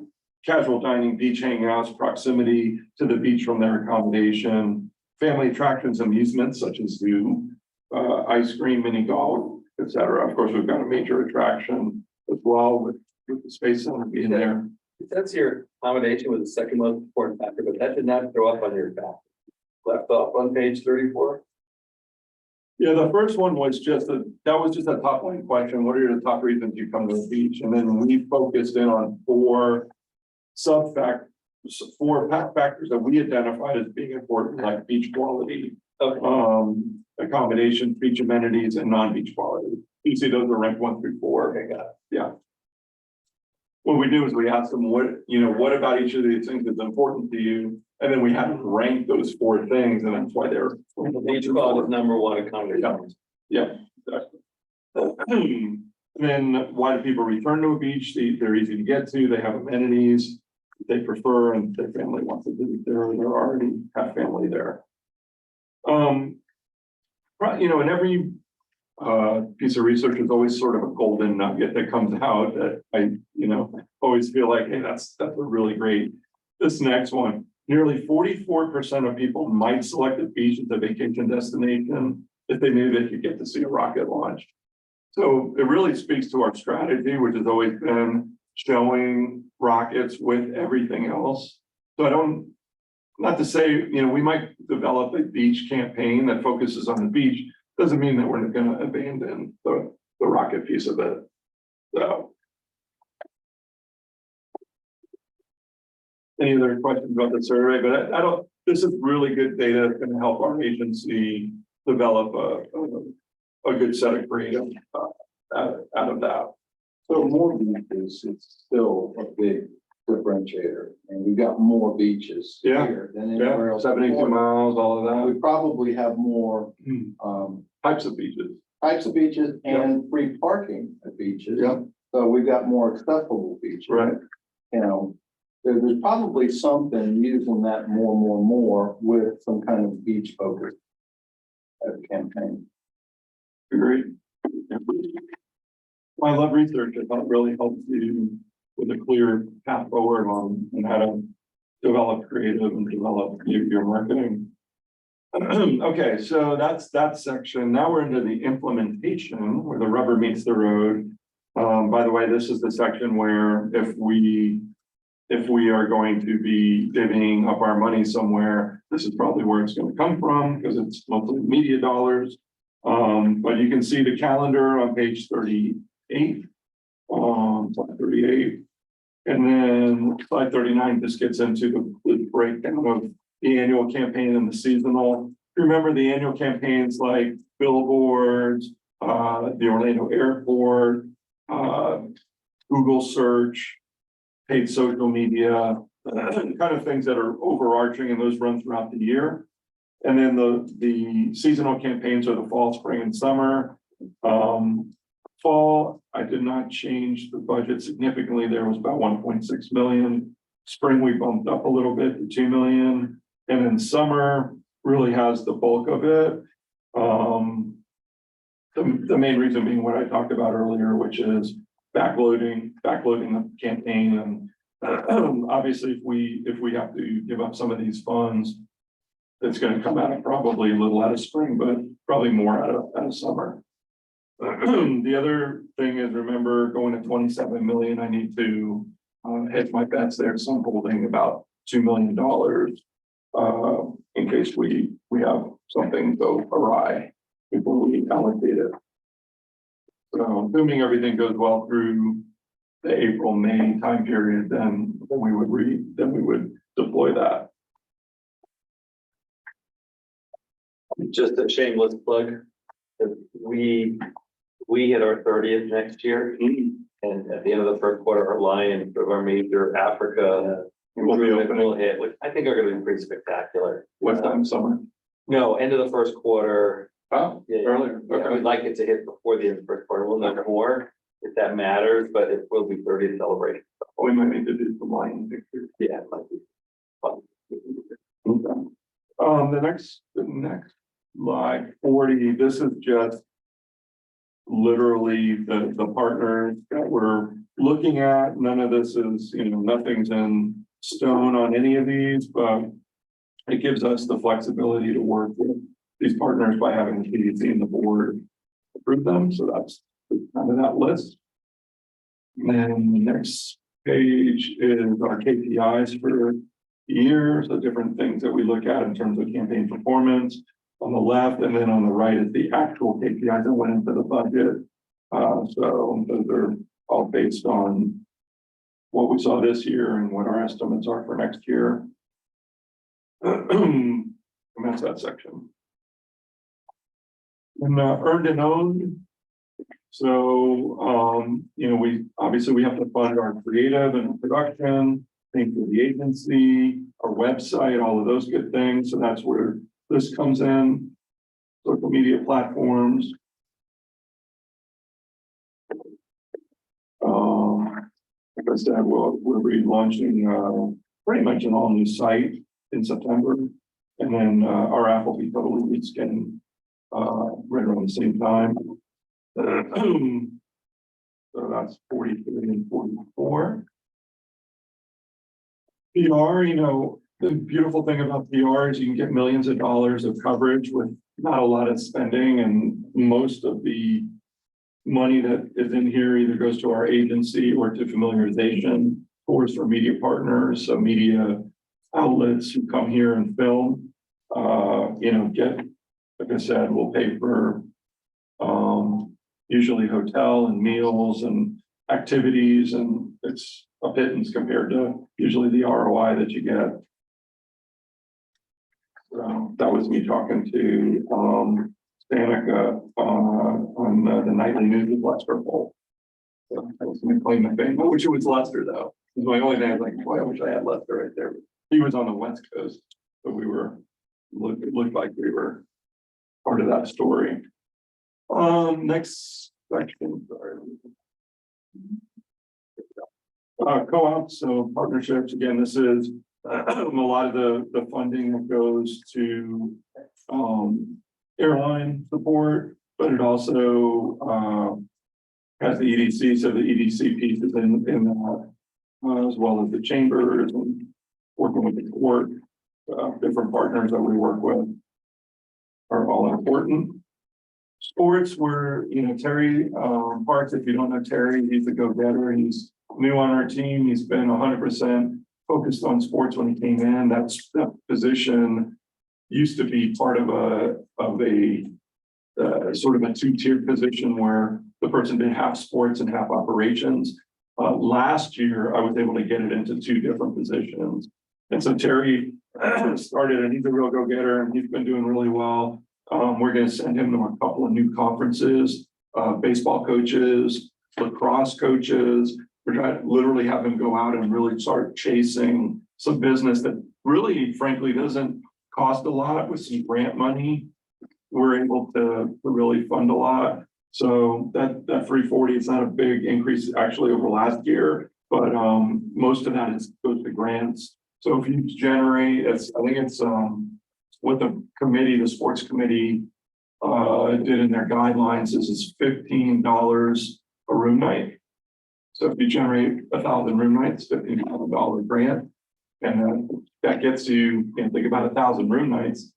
casual dining, beach hangouts, proximity to the beach from their accommodation, family attractions, amusements such as zoo, ice cream, mini golf, etc. Of course, we've got a major attraction as well with the Space Center being there. That's your accommodation was the second most important factor, but that did not show up on your back. Left off on page 34. Yeah, the first one was just that was just a top line question. What are the top reasons you come to the beach? And then we focused in on 4 factors that we identified as being important, like beach quality, Okay. accommodation, beach amenities, and non-beach quality. You see those are ranked 1 through 4. Okay, got it. Yeah. What we do is we ask them what about each of these things is important to you? And then we have them rank those 4 things, and that's why they're. Beach quality is number 1 accommodation. Yeah, exactly. And then why do people return to a beach? They're easy to get to, they have amenities they prefer, and their family wants to visit there, or they already have family there. In every piece of research is always sort of a golden nugget that comes out that I, always feel like, hey, that's a really great. This next one, nearly 44% of people might select a beach as a vacation destination if they knew they could get to see a rocket launch. So it really speaks to our strategy, which has always been showing rockets with everything else. So not to say, we might develop a beach campaign that focuses on the beach. Doesn't mean that we're going to abandon the rocket piece of it. So. Any other questions about the survey? But this is really good data that's going to help our agency develop a good set of creative out of that. So more beaches, it's still a big differentiator, and we've got more beaches Yeah. here than anywhere else. 72 miles, all of We that. probably have more Types of beaches. types of beaches and free parking at beaches. Yeah. So we've got more accessible beaches. Right. There's probably something using that more with some kind of beach focus campaign. Agreed. I love research. I thought it really helps you with a clear path forward on how to develop creative and develop your marketing. Okay, so that's that section. Now we're into the implementation where the rubber meets the road. By the way, this is the section where if we are going to be divvying up our money somewhere, this is probably where it's going to come from because it's mostly media dollars. But you can see the calendar on page 38, slide 38. And then slide 39 just gets into the breakdown of the annual campaign and the seasonal. Remember the annual campaigns like billboards, the Orlando Airport, Google search, paid social media, kind of things that are overarching, and those run throughout the year. And then the seasonal campaigns are the fall, spring, and summer. Fall, I did not change the budget significantly. There was about 1.6 million. Spring, we bumped up a little bit to 2 million. And then summer really has the bulk of it. The main reason being what I talked about earlier, which is backloading the campaign. And obviously, if we have to give up some of these funds, it's going to come out of probably a little out of spring, but probably more out of summer. The other thing is, remember, going to 27 million, I need to hedge my bets there. So I'm holding about $2 million in case we have something go awry before we allocate it. So assuming everything goes well through the April-May time period, then we would deploy that. Just a shameless plug. We hit our 30th next year, and at the end of the first quarter, our Lions of our major Africa will hit, which I think are going to be pretty spectacular. What time, summer? No, end of the first quarter. Oh, Yeah, earlier. Yeah, I would like it to hit before the end of the first quarter. We'll know more if that matters, but it will be 30th celebration. We might need to do some line pictures. Yeah, it might be fun. Okay. The next slide 40, this is just literally the partners that we're looking at. None of this is, nothing's in stone on any of these, but it gives us the flexibility to work with these partners by having the PDC and the board approve them. So that's kind of that list. And then the next page is our KPIs for the year. So different things that we look at in terms of campaign performance on the left, and then on the right is the actual KPIs that went into the budget. So those are all based on what we saw this year and what our estimates are for next year. And that's that section. And earned and owned. So, we obviously have to fund our creative and production, thing for the agency, our website, all of those good things. So that's where this comes in. Social media platforms. Like I said, we'll be launching pretty much an all new site in September, and then our Applebee Total Leads getting right around the same time. So that's 43 and 44. PR, the beautiful thing about PR is you can get millions of dollars of coverage with not a lot of spending, and most of the money that is in here either goes to our agency or to familiarization, of course, for media partners, so media outlets who come here and film, like I said, we'll pay for usually hotel and meals and activities, and it's a pittance compared to usually the ROI that you get. So that was me talking to Stanica on the nightly news with Lester Bowl. So I was going to claim the fame. I wish it was Lester though. It was my only thing. I was like, boy, I wish I had Lester right there. He was on the West Coast, but it looked like we were part of that story. Next section. Sorry. Co-ops, so partnerships. Again, this is a lot of the funding that goes to airline support, but it also, has the EDC, so the EDC piece is in that, as well as the chambers and working with the court, different partners that we work with are all important. Sports were, Terry, Parks, if you don't know Terry, he's a go-getter. He's new on our team. He's been 100% focused on sports when he came in. That position used to be part of a sort of a two-tiered position where the person did half sports and half operations. Last year, I was able to get it into two different positions. And so Terry started, and he's a real go-getter, and he's been doing really well. We're going to send him to a couple of new conferences, baseball coaches, lacrosse coaches. We're trying to literally have him go out and really start chasing some business that really, frankly, doesn't cost a lot. With some grant money, we're able to really fund a lot. So that 340 is not a big increase actually over last year, but most of that goes to grants. So if you generate, I think it's what the committee, the sports committee did in their guidelines is $15 a room night. So if you generate 1,000 room nights, $15,000 grant, and that gets you, think about 1,000 room nights.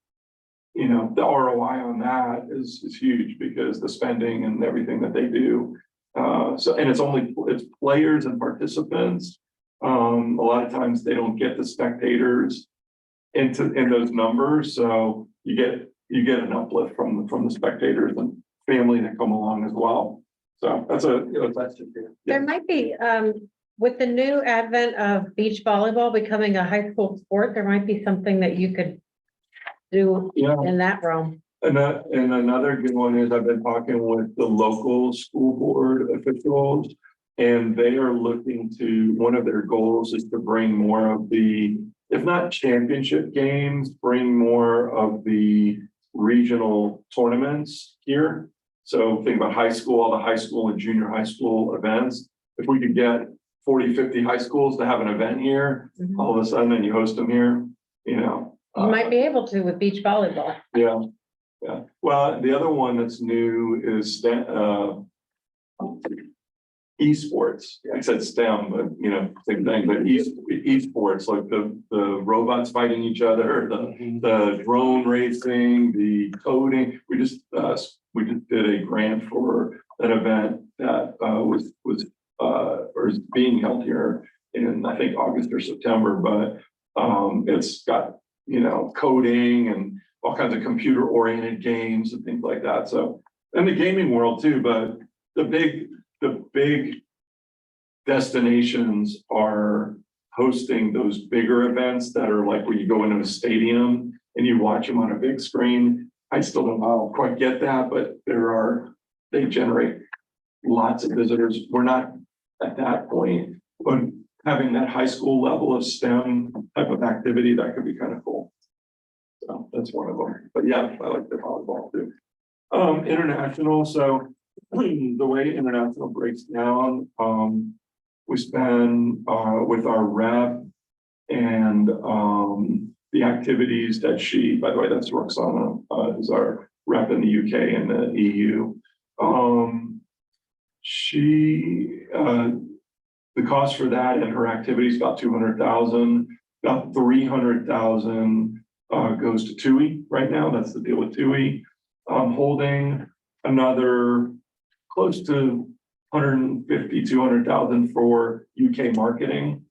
The ROI on that is huge because the spending and everything that they do. And it's players and participants. A lot of times they don't get the spectators in those numbers. So you get an uplift from the spectators and family that come along as well. So that's There might be, with the new advent of beach volleyball becoming a high school sport, there might be something that you could do in that realm. And another good one is I've been talking with the local school board officials, and they are looking to, one of their goals is to bring more of the, if not championship games, bring more of the regional tournaments here. So think about high school, all the high school and junior high school events. If we could get 40, 50 high schools to have an event here, all of a sudden, and you host them here, You might be able to with beach volleyball. Yeah. Well, the other one that's new is esports. I said STEM, but same thing, but esports, like the robots fighting each other, the drone racing, the coding. We just did a grant for an event that was or is being held here in, I think, August or September, but it's got coding and all kinds of computer oriented games and things like that. So, and the gaming world too, but the big destinations are hosting those bigger events that are like where you go into a stadium and you watch them on a big screen. I still don't quite get that, but they generate lots of visitors. We're not at that point, but having that high school level of STEM type of activity, that could be kind of cool. So that's one of them. But yeah, I like the volleyball too. International. So the way international breaks down, we spend with our rep and the activities that she, by the way, that's Roxana, is our rep in the UK and the EU. The cost for that and her activities about 200,000, about 300,000 goes to TUI right now. That's the deal with TUI. Holding another close to 150, 200,000 for UK marketing.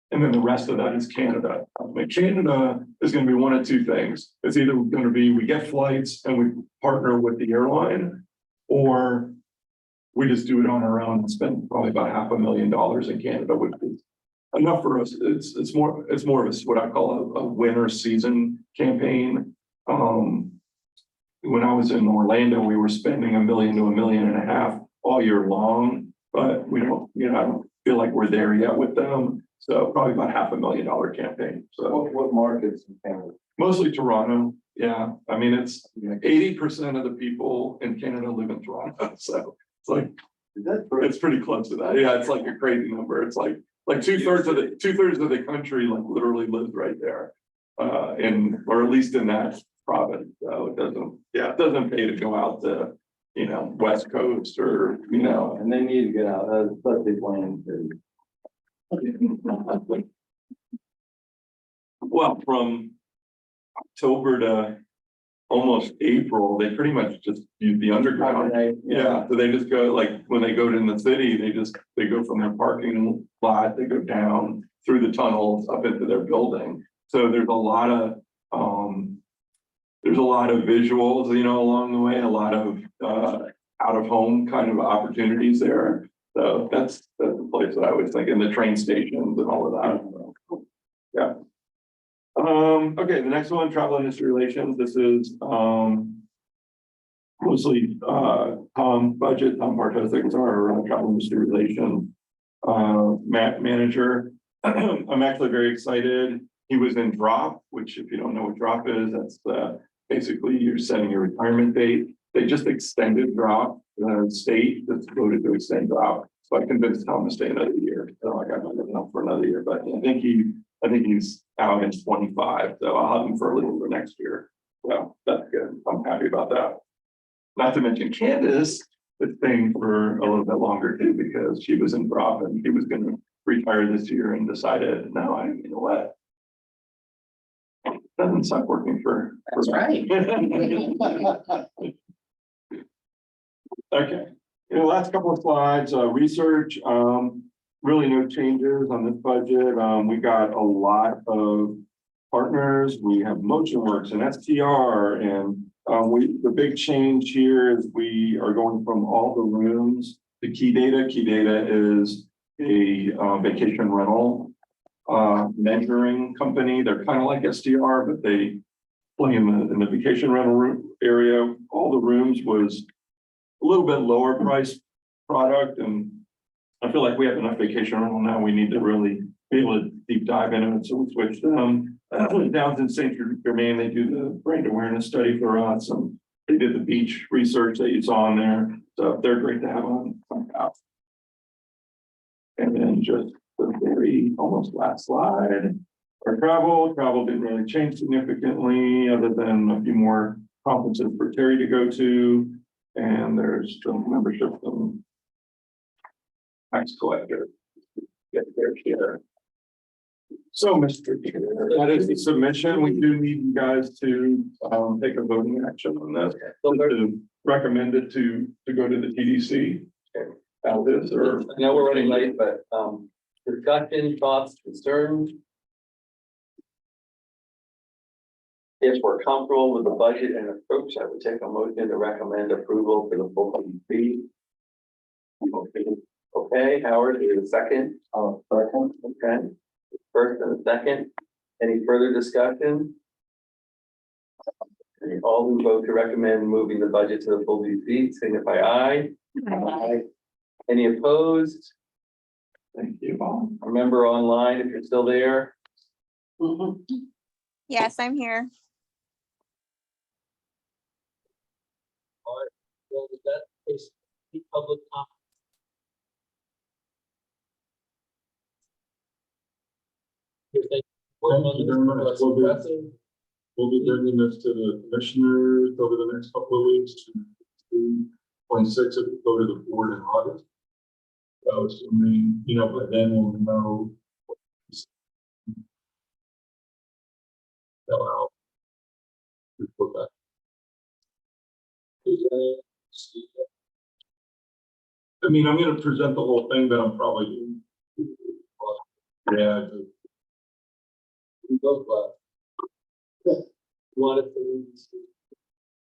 And then the rest of that is Canada. Canada is going to be one of two things. It's either going to be we get flights and we partner with the airline, or we just do it on our own and spend probably about $500,000 in Canada, which is enough for us. It's more of what I call a winter season campaign. When I was in Orlando, we were spending $1 million to $1.5 million all year long, but we don't, I don't feel like we're there yet with them. So probably about $500,000 campaign. So What markets in Canada? mostly Toronto. Yeah. I mean, it's 80% of the people in Canada live in Toronto. So it's like, it's pretty close to that. Yeah. It's like a crazy number. It's like two-thirds of the country, like literally lives right there. Or at least in that province. So it doesn't pay to go out to, you know, West Coast or, you know. And they need to get out, that's what they plan to. Well, from October to almost April, they pretty much just use the underground. Yeah, so they just go, like, when they go in the city, they go from their parking lot, they go down through the tunnels up into their building. So there's a lot of visuals, you know, along the way, a lot of out of home kind of opportunities there. So that's the place that I was thinking, the train stations and all of that. So, yeah. Okay, the next one, travel industry relations. This is mostly Tom Bartos, is our travel industry relations manager. I'm actually very excited. He was in drop, which if you don't know what drop is, that's basically you're setting your retirement date. They just extended drop. The state that's voted to extend drop. So I convinced Tom to stay another year. So I got enough for another year, but I think he's out in 25, so I'll have him for a little for next year. So that's good. I'm happy about that. Not to mention Candace is staying for a little bit longer too, because she was in drop and she was going to retire this year and decided, no, you know what? Doesn't suck working for. That's right. Okay, last couple of slides, research, really no changes on this budget. We got a lot of partners. We have MotionWorks and STR, and the big change here is we are going from all the rooms to Key Data. Key Data is a vacation rental measuring company. They're kind of like STR, but they play in the vacation rental room area. All the rooms was a little bit lower price product, and I feel like we have enough vacation rental now. We need to really be able to deep dive into it. So we switched them. Down in St. Germain, they do the brand awareness study for us, and they did the beach research that you saw on there. So they're great to have on out. And then just the very almost last slide. Our travel didn't really change significantly, other than a few more conferences for Terry to go to. And there's some membership from tax collector. Get their share. So, Mr. Chair, that is the submission. We do need you guys to take a voting action on this. To recommend it to go to the TDC. How this, or I know we're running late, but discussion, thoughts, concerns. If we're comfortable with the budget and approach, I would take a motion to recommend approval for the full fee. Okay, Howard, is a second? Second. Okay. First and a second. Any further discussion? All who vote to recommend moving the budget to the full seat, signify aye. Aye. Any opposed? thank you all. Remember online if you're still there. Yes, I'm here. Well, with that case, the public comment. Thank you very much. We'll be bringing this to the commissioners over the next couple of weeks to 26 if we go to the board in August. So assuming, you know, by then we'll know. Fill out. Report back. I mean, I'm going to present the whole thing, but I'm probably. Yeah.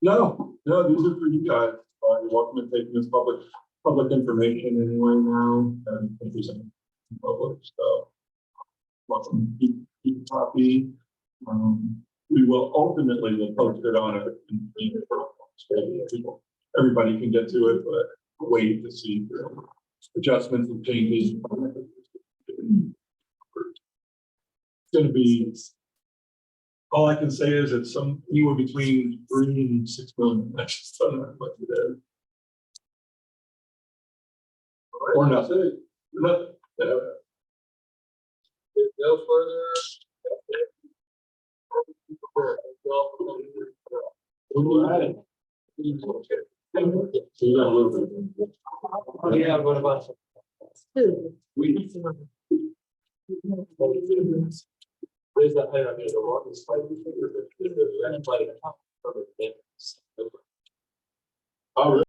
No, these are for you guys. You're welcome to take this public information anyway now and present in public. So, welcome to keep a copy. We will ultimately post it on everybody can get to it, but wait to see adjustments and changes. It's going to be. All I can say is it's anywhere between 3 and 6 million. I just don't know what it is. Or nothing. Nothing. No further. All right. Yeah, what about? We. There's that, I mean, the one is like, there's a red light. Oh,